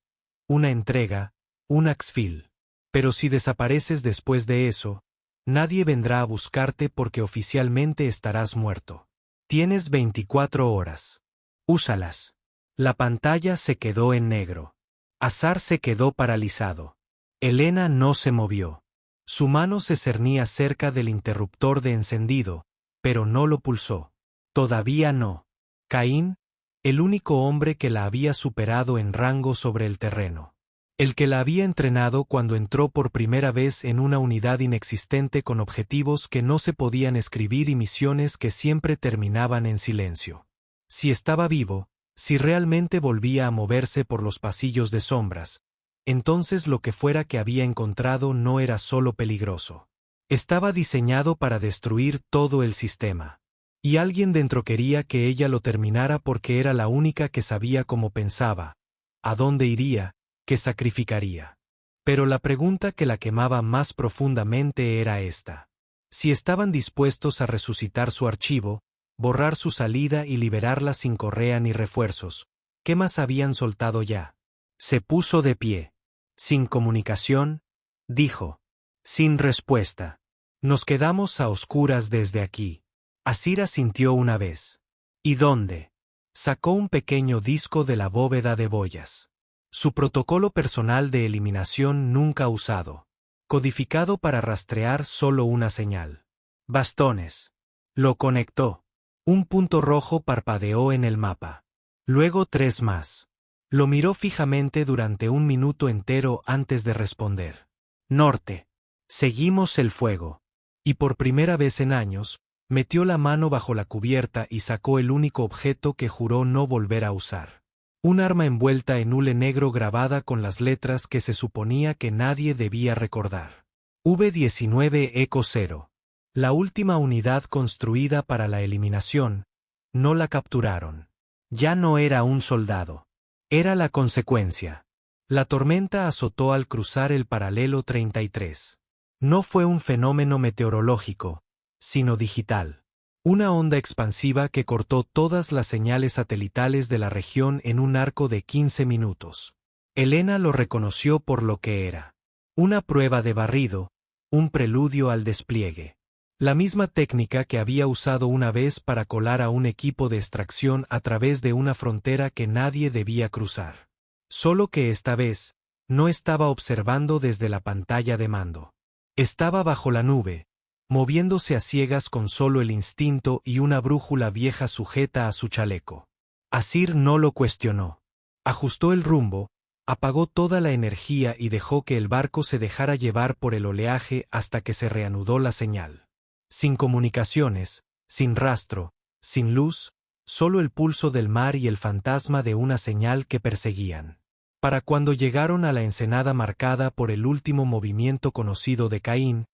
una entrega, un exfil. Pero si desapareces después de eso, nadie vendrá a buscarte porque oficialmente estarás muerto. Tienes 24 horas. Úsalas. La pantalla se quedó en negro. Azar se quedó paralizado. Elena no se movió. Su mano se cernía cerca del interruptor de encendido, pero no lo pulsó. Todavía no. Caín, el único hombre que la había superado en rango sobre el terreno. El que la había entrenado cuando entró por primera vez en una unidad inexistente con objetivos que no se podían escribir y misiones que siempre terminaban en silencio. Si estaba vivo, si realmente volvía a moverse por los pasillos de sombras, entonces lo que fuera que había encontrado no era solo peligroso. Estaba diseñado para destruir todo el sistema. Y alguien dentro quería que ella lo terminara porque era la única que sabía cómo pensaba, a dónde iría, qué sacrificaría. Pero la pregunta que la quemaba más profundamente era esta. Si estaban dispuestos a resucitar su archivo, borrar su salida y liberarla sin correa ni refuerzos, ¿qué más habían soltado ya? Se puso de pie. Sin comunicación, dijo. Sin respuesta. Nos quedamos a oscuras desde aquí. Asira sintió una vez. ¿Y dónde? Sacó un pequeño disco de la bóveda de boyas. Su protocolo personal de eliminación nunca usado. Codificado para rastrear solo una señal. Bastones. Lo conectó. Un punto rojo parpadeó en el mapa. Luego 3 más. Lo miró fijamente durante 1 minuto entero antes de responder. Norte. Seguimos el fuego. Y por primera vez en años, metió la mano bajo la cubierta y sacó el único objeto que juró no volver a usar. Un arma envuelta en hule negro grabada con las letras que se suponía que nadie debía recordar. V-19 Eco 0. La última unidad construida para la eliminación. No la capturaron. Ya no era un soldado. Era la consecuencia. La tormenta azotó al cruzar el paralelo 33. No fue un fenómeno meteorológico, sino digital. Una onda expansiva que cortó todas las señales satelitales de la región en un arco de 15 minutos. Elena lo reconoció por lo que era. Una prueba de barrido, un preludio al despliegue. La misma técnica que había usado una vez para colar a un equipo de extracción a través de una frontera que nadie debía cruzar. Solo que esta vez, no estaba observando desde la pantalla de mando. Estaba bajo la nube, moviéndose a ciegas con solo el instinto y una brújula vieja sujeta a su chaleco. Asir no lo cuestionó. Ajustó el rumbo, apagó toda la energía y dejó que el barco se dejara llevar por el oleaje hasta que se reanudó la señal. Sin comunicaciones, sin rastro, sin luz, solo el pulso del mar y el fantasma de una señal que perseguían. Para cuando llegaron a la ensenada marcada por el último movimiento conocido de Caín,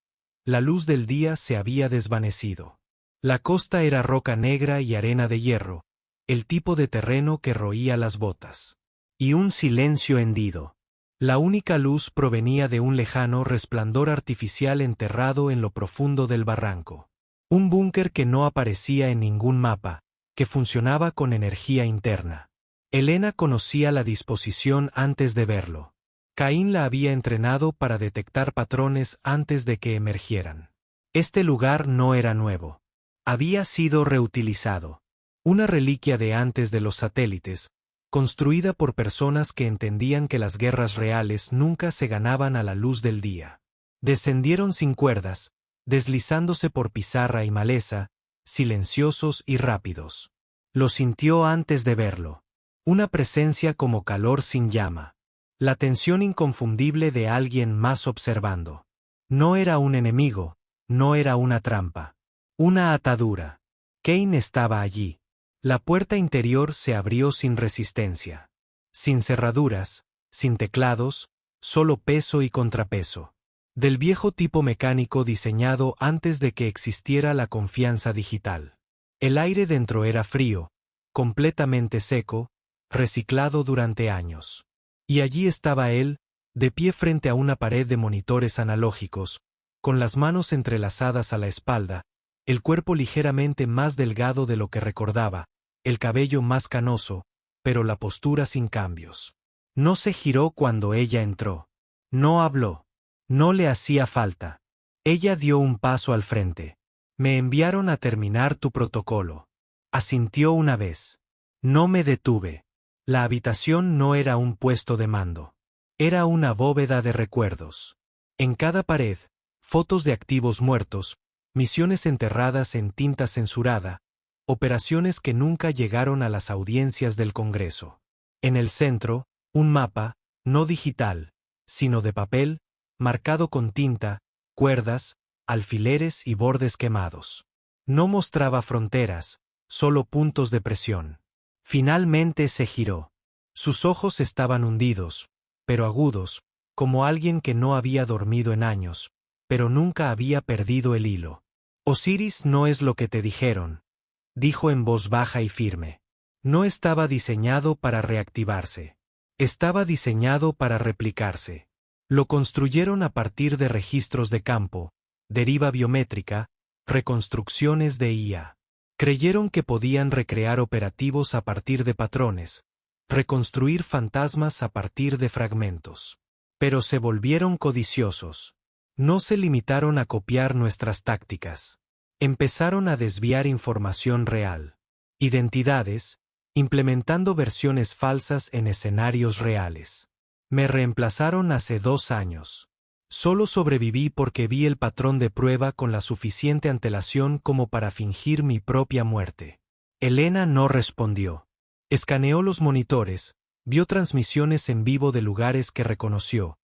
la luz del día se había desvanecido. La costa era roca negra y arena de hierro, el tipo de terreno que roía las botas. Y un silencio hendido. La única luz provenía de un lejano resplandor artificial enterrado en lo profundo del barranco. Un búnker que no aparecía en ningún mapa, que funcionaba con energía interna. Elena conocía la disposición antes de verlo. Caín la había entrenado para detectar patrones antes de que emergieran. Este lugar no era nuevo. Había sido reutilizado. Una reliquia de antes de los satélites, construida por personas que entendían que las guerras reales nunca se ganaban a la luz del día. Descendieron sin cuerdas, deslizándose por pizarra y maleza, silenciosos y rápidos. Lo sintió antes de verlo. Una presencia como calor sin llama. La tensión inconfundible de alguien más observando. No era un enemigo, no era una trampa. Una atadura. Cain estaba allí. La puerta interior se abrió sin resistencia. Sin cerraduras, sin teclados, solo peso y contrapeso. Del viejo tipo mecánico diseñado antes de que existiera la confianza digital. El aire dentro era frío, completamente seco, reciclado durante años. Y allí estaba él, de pie frente a una pared de monitores analógicos, con las manos entrelazadas a la espalda, el cuerpo ligeramente más delgado de lo que recordaba, el cabello más canoso, pero la postura sin cambios. No se giró cuando ella entró. No habló. No le hacía falta. Ella dio un paso al frente. Me enviaron a terminar tu protocolo. Asintió una vez. No me detuve. La habitación no era un puesto de mando. Era una bóveda de recuerdos. En cada pared, fotos de activos muertos, misiones enterradas en tinta censurada, operaciones que nunca llegaron a las audiencias del Congreso. En el centro, un mapa, no digital, sino de papel, marcado con tinta, cuerdas, alfileres y bordes quemados. No mostraba fronteras, solo puntos de presión. Finalmente se giró. Sus ojos estaban hundidos, pero agudos, como alguien que no había dormido en años, pero nunca había perdido el hilo. Osiris no es lo que te dijeron, dijo en voz baja y firme. No estaba diseñado para reactivarse. Estaba diseñado para replicarse. Lo construyeron a partir de registros de campo, deriva biométrica, reconstrucciones de IA. Creyeron que podían recrear operativos a partir de patrones, reconstruir fantasmas a partir de fragmentos. Pero se volvieron codiciosos. No se limitaron a copiar nuestras tácticas. Empezaron a desviar información real. Identidades, implementando versiones falsas en escenarios reales. Me reemplazaron hace 2 años. Solo sobreviví porque vi el patrón de prueba con la suficiente antelación como para fingir mi propia muerte. Elena no respondió. Escaneó los monitores, vio transmisiones en vivo de lugares que reconoció.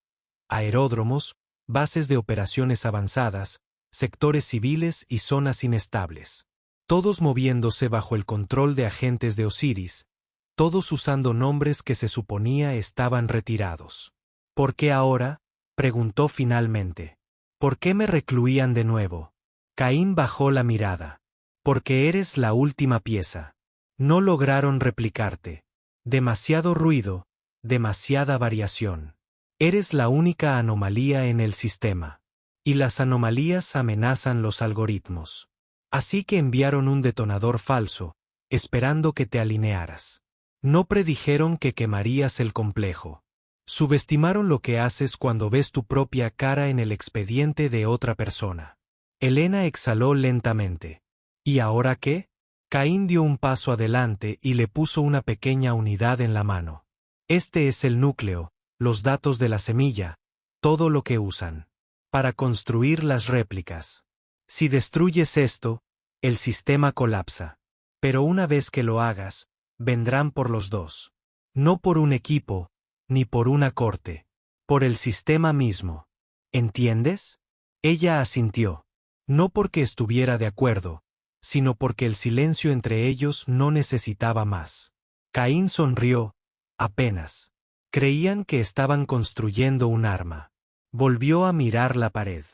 Aeródromos, bases de operaciones avanzadas, sectores civiles y zonas inestables. Todos moviéndose bajo el control de agentes de Osiris, todos usando nombres que se suponía estaban retirados. ¿Por qué ahora?, preguntó finalmente. ¿Por qué me recluían de nuevo? Caín bajó la mirada. Porque eres la última pieza. No lograron replicarte. Demasiado ruido, demasiada variación. Eres la única anomalía en el sistema. Y las anomalías amenazan los algoritmos. Así que enviaron un detonador falso, esperando que te alinearas. No predijeron que quemarías el complejo. Subestimaron lo que haces cuando ves tu propia cara en el expediente de otra persona. Elena exhaló lentamente. ¿Y ahora qué? Caín dio un paso adelante y le puso una pequeña unidad en la mano. Este es el núcleo, los datos de la semilla, todo lo que usan. Para construir las réplicas. Si destruyes esto, el sistema colapsa. Pero una vez que lo hagas, vendrán por los dos. No por un equipo, ni por una corte. Por el sistema mismo. ¿Entiendes? Ella asintió. No porque estuviera de acuerdo, sino porque el silencio entre ellos no necesitaba más. Caín sonrió, apenas. Creían que estaban construyendo un arma. Volvió a mirar la pared.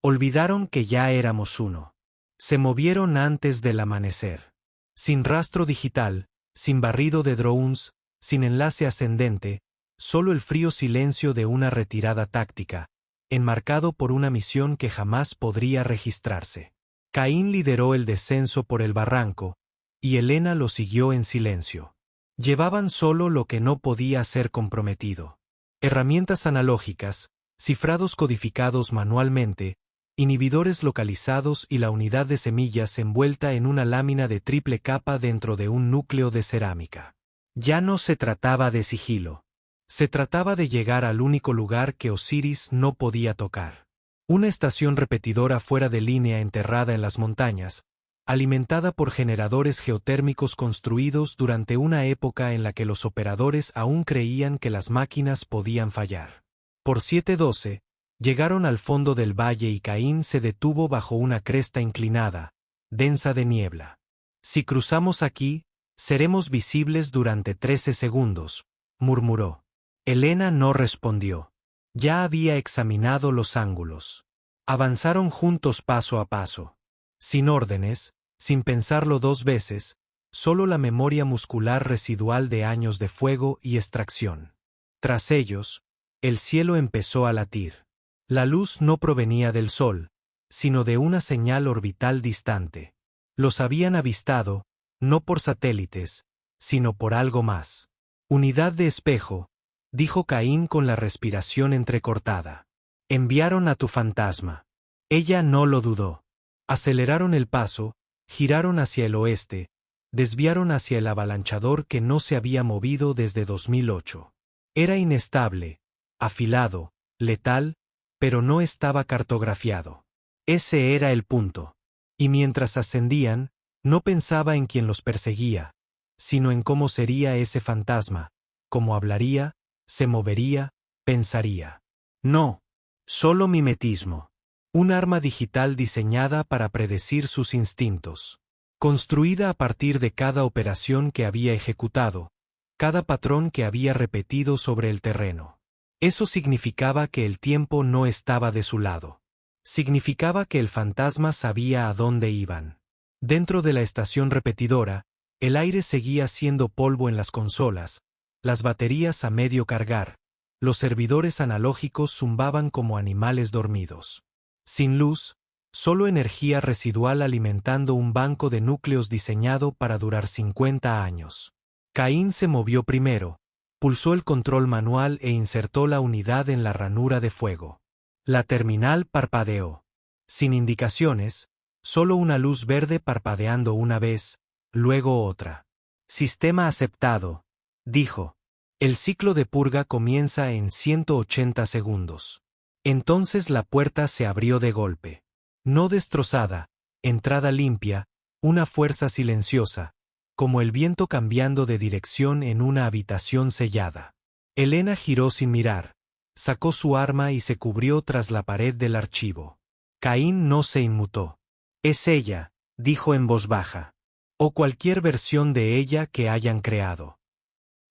Olvidaron que ya éramos uno. Se movieron antes del amanecer. Sin rastro digital, sin barrido de drones, sin enlace ascendente, solo el frío silencio de una retirada táctica, enmarcado por una misión que jamás podría registrarse. Caín lideró el descenso por el barranco, y Elena lo siguió en silencio. Llevaban solo lo que no podía ser comprometido. Herramientas analógicas, cifrados codificados manualmente, inhibidores localizados y la unidad de semillas envuelta en una lámina de triple capa dentro de un núcleo de cerámica. Ya no se trataba de sigilo. Se trataba de llegar al único lugar que Osiris no podía tocar. Una estación repetidora fuera de línea enterrada en las montañas, alimentada por generadores geotérmicos construidos durante una época en la que los operadores aún creían que las máquinas podían fallar. Por 712, Llegaron al fondo del valle y Caín se detuvo bajo una cresta inclinada, densa de niebla. Si cruzamos aquí, seremos visibles durante 13 segundos, murmuró. Elena no respondió. Ya había examinado los ángulos. Avanzaron juntos paso a paso. Sin órdenes, sin pensarlo 2 veces, solo la memoria muscular residual de años de fuego y extracción. Tras ellos, el cielo empezó a latir. La luz no provenía del sol, sino de una señal orbital distante. Los habían avistado, no por satélites, sino por algo más. Unidad de espejo, dijo Caín con la respiración entrecortada. Enviaron a tu fantasma. Ella no lo dudó. Aceleraron el paso, giraron hacia el oeste, desviaron hacia el avalanchador que no se había movido desde 2008. Era inestable, afilado, letal, pero no estaba cartografiado. Ese era el punto. Y mientras ascendían, no pensaba en quien los perseguía, sino en cómo sería ese fantasma, cómo hablaría, se movería, pensaría. No, solo mimetismo. Un arma digital diseñada para predecir sus instintos. Construida a partir de cada operación que había ejecutado, cada patrón que había repetido sobre el terreno. Eso significaba que el tiempo no estaba de su lado. Significaba que el fantasma sabía a dónde iban. Dentro de la estación repetidora, el aire seguía siendo polvo en las consolas, las baterías a medio cargar, los servidores analógicos zumbaban como animales dormidos. Sin luz, solo energía residual alimentando un banco de núcleos diseñado para durar 50 años. Caín se movió primero, pulsó el control manual e insertó la unidad en la ranura de fuego. La terminal parpadeó. Sin indicaciones, solo una luz verde parpadeando una vez, luego otra. Sistema aceptado, dijo. El ciclo de purga comienza en 180 segundos. Entonces la puerta se abrió de golpe. No destrozada, entrada limpia, una fuerza silenciosa, como el viento cambiando de dirección en una habitación sellada. Elena giró sin mirar, sacó su arma y se cubrió tras la pared del archivo. Caín no se inmutó. Es ella, dijo en voz baja. O cualquier versión de ella que hayan creado.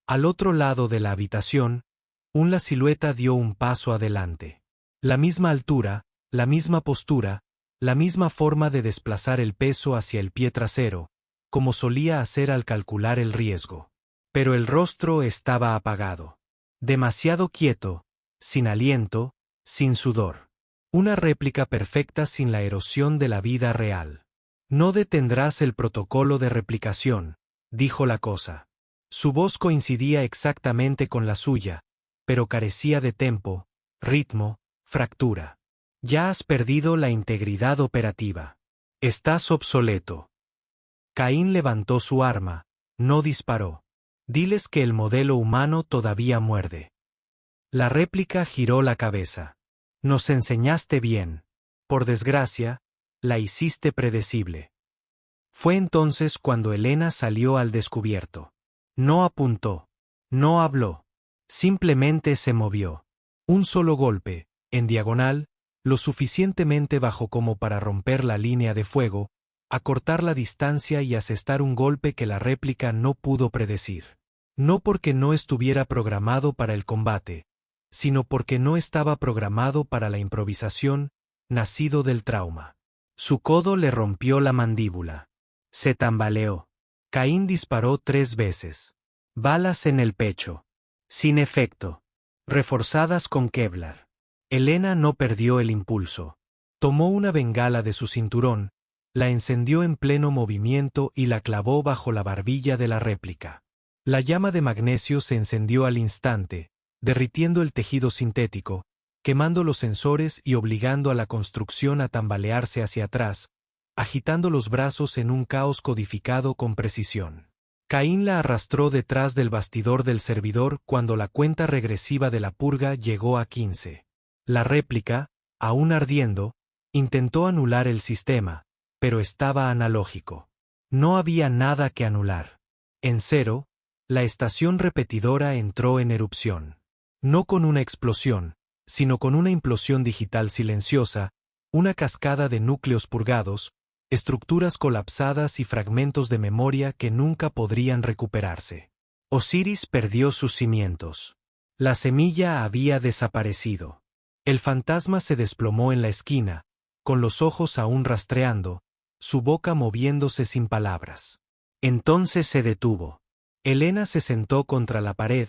Al otro lado de la habitación, una silueta dio un paso adelante. La misma altura, la misma postura, la misma forma de desplazar el peso hacia el pie trasero, como solía hacer al calcular el riesgo. Pero el rostro estaba apagado. Demasiado quieto, sin aliento, sin sudor. Una réplica perfecta sin la erosión de la vida real. No detendrás el protocolo de replicación, dijo la cosa. Su voz coincidía exactamente con la suya, pero carecía de tempo, ritmo, fractura. Ya has perdido la integridad operativa. Estás obsoleto. Caín levantó su arma, no disparó. Diles que el modelo humano todavía muerde. La réplica giró la cabeza. Nos enseñaste bien. Por desgracia, la hiciste predecible. Fue entonces cuando Elena salió al descubierto. No apuntó. No habló. Simplemente se movió. Un solo golpe, en diagonal, lo suficientemente bajo como para romper la línea de fuego, acortar la distancia y asestar un golpe que la réplica no pudo predecir. No porque no estuviera programado para el combate, sino porque no estaba programado para la improvisación, nacido del trauma. Su codo le rompió la mandíbula. Se tambaleó. Caín disparó 3 veces. Balas en el pecho. Sin efecto. Reforzadas con Kevlar. Elena no perdió el impulso. Tomó una bengala de su cinturón, la encendió en pleno movimiento y la clavó bajo la barbilla de la réplica. La llama de magnesio se encendió al instante, derritiendo el tejido sintético, quemando los sensores y obligando a la construcción a tambalearse hacia atrás, agitando los brazos en un caos codificado con precisión. Caín la arrastró detrás del bastidor del servidor cuando la cuenta regresiva de la purga llegó a 15. La réplica, aún ardiendo, intentó anular el sistema, pero estaba analógico. No había nada que anular. En 0, la estación repetidora entró en erupción. No con una explosión, sino con una implosión digital silenciosa, una cascada de núcleos purgados, estructuras colapsadas y fragmentos de memoria que nunca podrían recuperarse. Osiris perdió sus cimientos. La semilla había desaparecido. El fantasma se desplomó en la esquina, con los ojos aún rastreando, su boca moviéndose sin palabras. Entonces se detuvo. Helena se sentó contra la pared,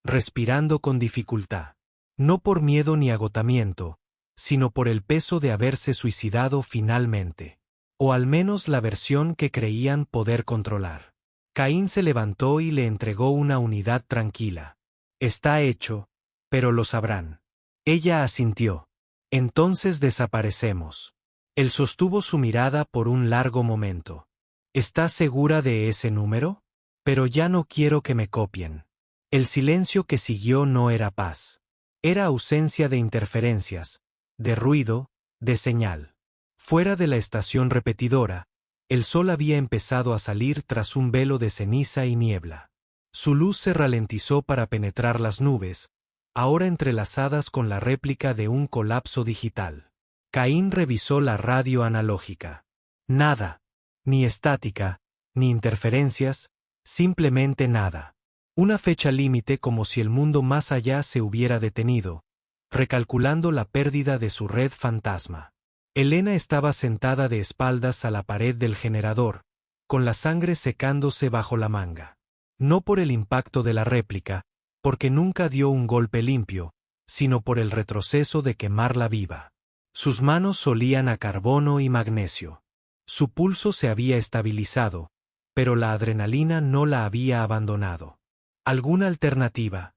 respirando con dificultad. No por miedo ni agotamiento, sino por el peso de haberse suicidado finalmente. O al menos la versión que creían poder controlar. Caín se levantó y le entregó una unidad tranquila. Está hecho, pero lo sabrán. Ella asintió. Entonces desaparecemos. Él sostuvo su mirada por un largo momento. ¿Estás segura de ese número? Pero ya no quiero que me copien. El silencio que siguió no era paz. Era ausencia de interferencias, de ruido, de señal. Fuera de la estación repetidora, el sol había empezado a salir tras un velo de ceniza y niebla. Su luz se ralentizó para penetrar las nubes, ahora entrelazadas con la réplica de un colapso digital. Caín revisó la radio analógica. Nada. Ni estática, ni interferencias, simplemente nada. Una fecha límite como si el mundo más allá se hubiera detenido, recalculando la pérdida de su red fantasma. Helena estaba sentada de espaldas a la pared del generador, con la sangre secándose bajo la manga. No por el impacto de la réplica, porque nunca dio un golpe limpio, sino por el retroceso de quemarla viva. Sus manos olían a carbono y magnesio. Su pulso se había estabilizado, pero la adrenalina no la había abandonado. ¿Alguna alternativa?,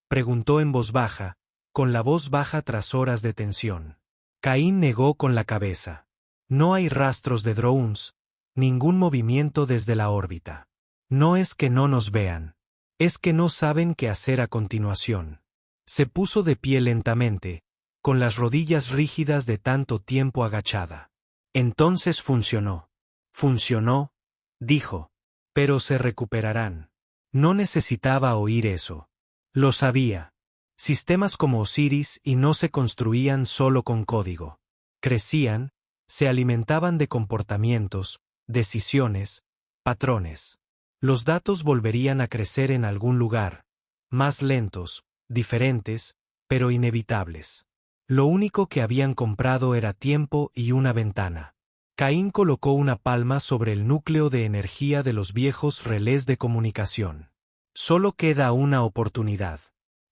preguntó en voz baja, con la voz baja tras horas de tensión. Caín negó con la cabeza. No hay rastros de drones, ningún movimiento desde la órbita. No es que no nos vean. Es que no saben qué hacer a continuación. Se puso de pie lentamente, con las rodillas rígidas de tanto tiempo agachada. Entonces funcionó. Funcionó, dijo. Pero se recuperarán. No necesitaba oír eso. Lo sabía. Sistemas como Osiris y no se construían solo con código. Crecían, se alimentaban de comportamientos, decisiones, patrones. Los datos volverían a crecer en algún lugar, más lentos, diferentes, pero inevitables. Lo único que habían comprado era tiempo y una ventana. Caín colocó una palma sobre el núcleo de energía de los viejos relés de comunicación. Solo queda una oportunidad.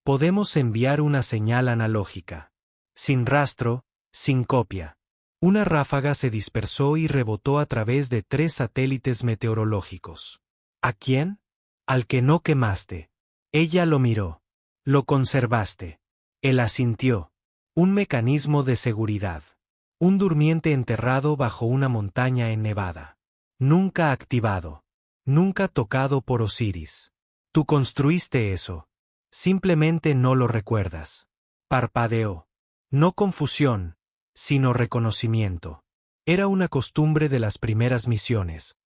Podemos enviar una señal analógica. Sin rastro, sin copia. Una ráfaga se dispersó y rebotó a través de 3 satélites meteorológicos. ¿A quién? Al que no quemaste. Ella lo miró. Lo conservaste. Él asintió. Un mecanismo de seguridad. Un durmiente enterrado bajo una montaña en Nevada. Nunca activado. Nunca tocado por Osiris. Tú construiste eso. Simplemente no lo recuerdas. Parpadeó. No confusión, sino reconocimiento. Era una costumbre de las primeras misiones.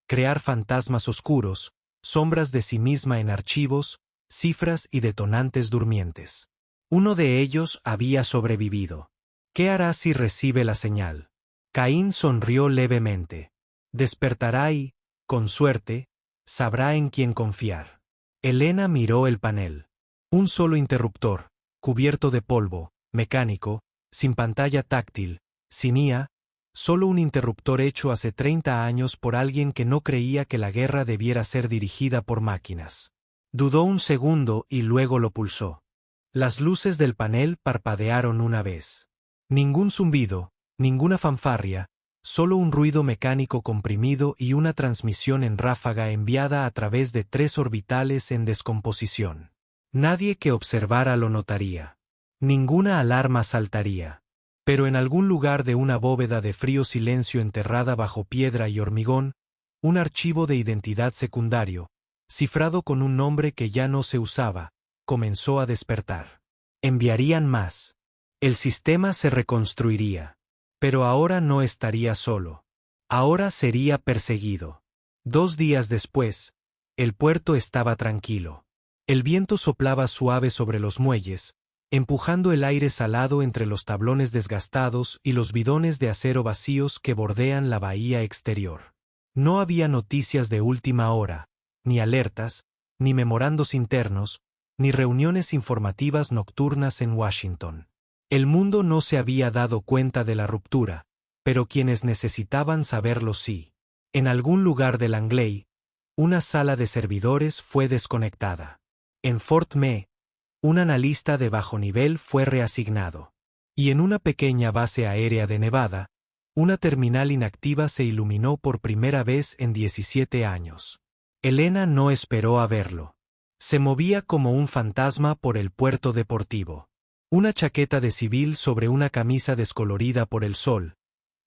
Crear fantasmas oscuros, sombras de sí misma en archivos, cifras y detonantes durmientes. Uno de ellos había sobrevivido. ¿Qué hará si recibe la señal? Caín sonrió levemente. Despertará y, con suerte, sabrá en quién confiar. Helena miró el panel. Un solo interruptor, cubierto de polvo, mecánico, sin pantalla táctil, sin IA, solo un interruptor hecho hace 30 años por alguien que no creía que la guerra debiera ser dirigida por máquinas. Dudó un segundo y luego lo pulsó. Las luces del panel parpadearon una vez. Ningún zumbido, ninguna fanfarria, solo un ruido mecánico comprimido y una transmisión en ráfaga enviada a través de 3 orbitales en descomposición. Nadie que observara lo notaría. Ninguna alarma saltaría. Pero en algún lugar de una bóveda de frío silencio enterrada bajo piedra y hormigón, un archivo de identidad secundario, cifrado con un nombre que ya no se usaba, comenzó a despertar. Enviarían más. El sistema se reconstruiría. Pero ahora no estaría solo. Ahora sería perseguido. 2 días después, el puerto estaba tranquilo. El viento soplaba suave sobre los muelles, empujando el aire salado entre los tablones desgastados y los bidones de acero vacíos que bordean la bahía exterior. No había noticias de última hora, ni alertas, ni memorandos internos, ni reuniones informativas nocturnas en Washington. El mundo no se había dado cuenta de la ruptura, pero quienes necesitaban saberlo sí. En algún lugar de Langley, una sala de servidores fue desconectada. En Fort Meade, un analista de bajo nivel fue reasignado. Y en una pequeña base aérea de Nevada, una terminal inactiva se iluminó por primera vez en 17 años. Elena no esperó a verlo. Se movía como un fantasma por el puerto deportivo. Una chaqueta de civil sobre una camisa descolorida por el sol,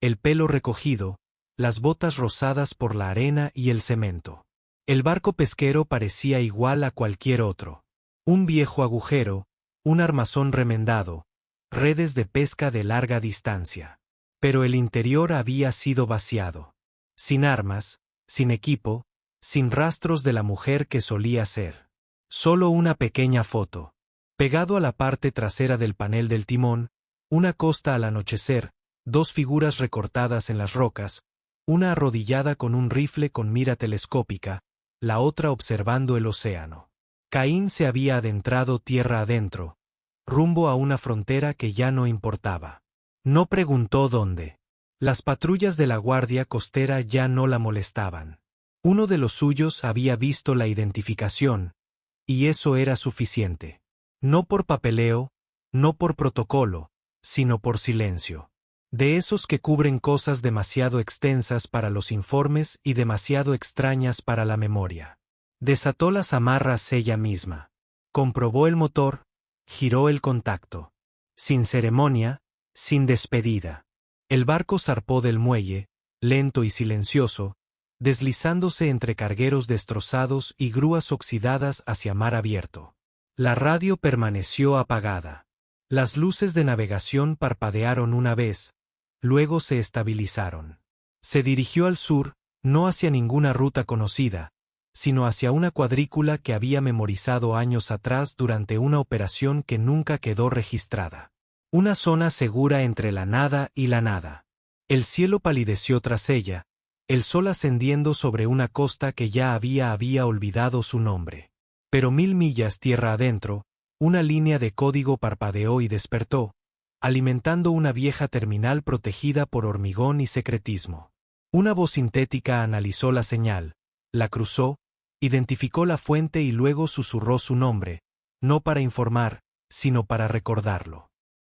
el pelo recogido, las botas rosadas por la arena y el cemento. El barco pesquero parecía igual a cualquier otro. Un viejo agujero, un armazón remendado, redes de pesca de larga distancia. Pero el interior había sido vaciado. Sin armas, sin equipo, sin rastros de la mujer que solía ser. Solo una pequeña foto. Pegado a la parte trasera del panel del timón, una costa al anochecer, dos figuras recortadas en las rocas, una arrodillada con un rifle con mira telescópica, la otra observando el océano. Caín se había adentrado tierra adentro, rumbo a una frontera que ya no importaba. No preguntó dónde. Las patrullas de la Guardia Costera ya no la molestaban. Uno de los suyos había visto la identificación, y eso era suficiente. No por papeleo, no por protocolo, sino por silencio. De esos que cubren cosas demasiado extensas para los informes y demasiado extrañas para la memoria. Desató las amarras ella misma. Comprobó el motor, giró el contacto. Sin ceremonia, sin despedida. El barco zarpó del muelle, lento y silencioso, deslizándose entre cargueros destrozados y grúas oxidadas hacia mar abierto. La radio permaneció apagada. Las luces de navegación parpadearon una vez, luego se estabilizaron. Se dirigió al sur, no hacia ninguna ruta conocida, sino hacia una cuadrícula que había memorizado años atrás durante una operación que nunca quedó registrada. Una zona segura entre la nada y la nada. El cielo palideció tras ella, el sol ascendiendo sobre una costa que ya había olvidado su nombre. Pero 1000 millas tierra adentro, una línea de código parpadeó y despertó, alimentando una vieja terminal protegida por hormigón y secretismo. Una voz sintética analizó la señal, la cruzó, identificó la fuente y luego susurró su nombre, no para informar, sino para recordarlo.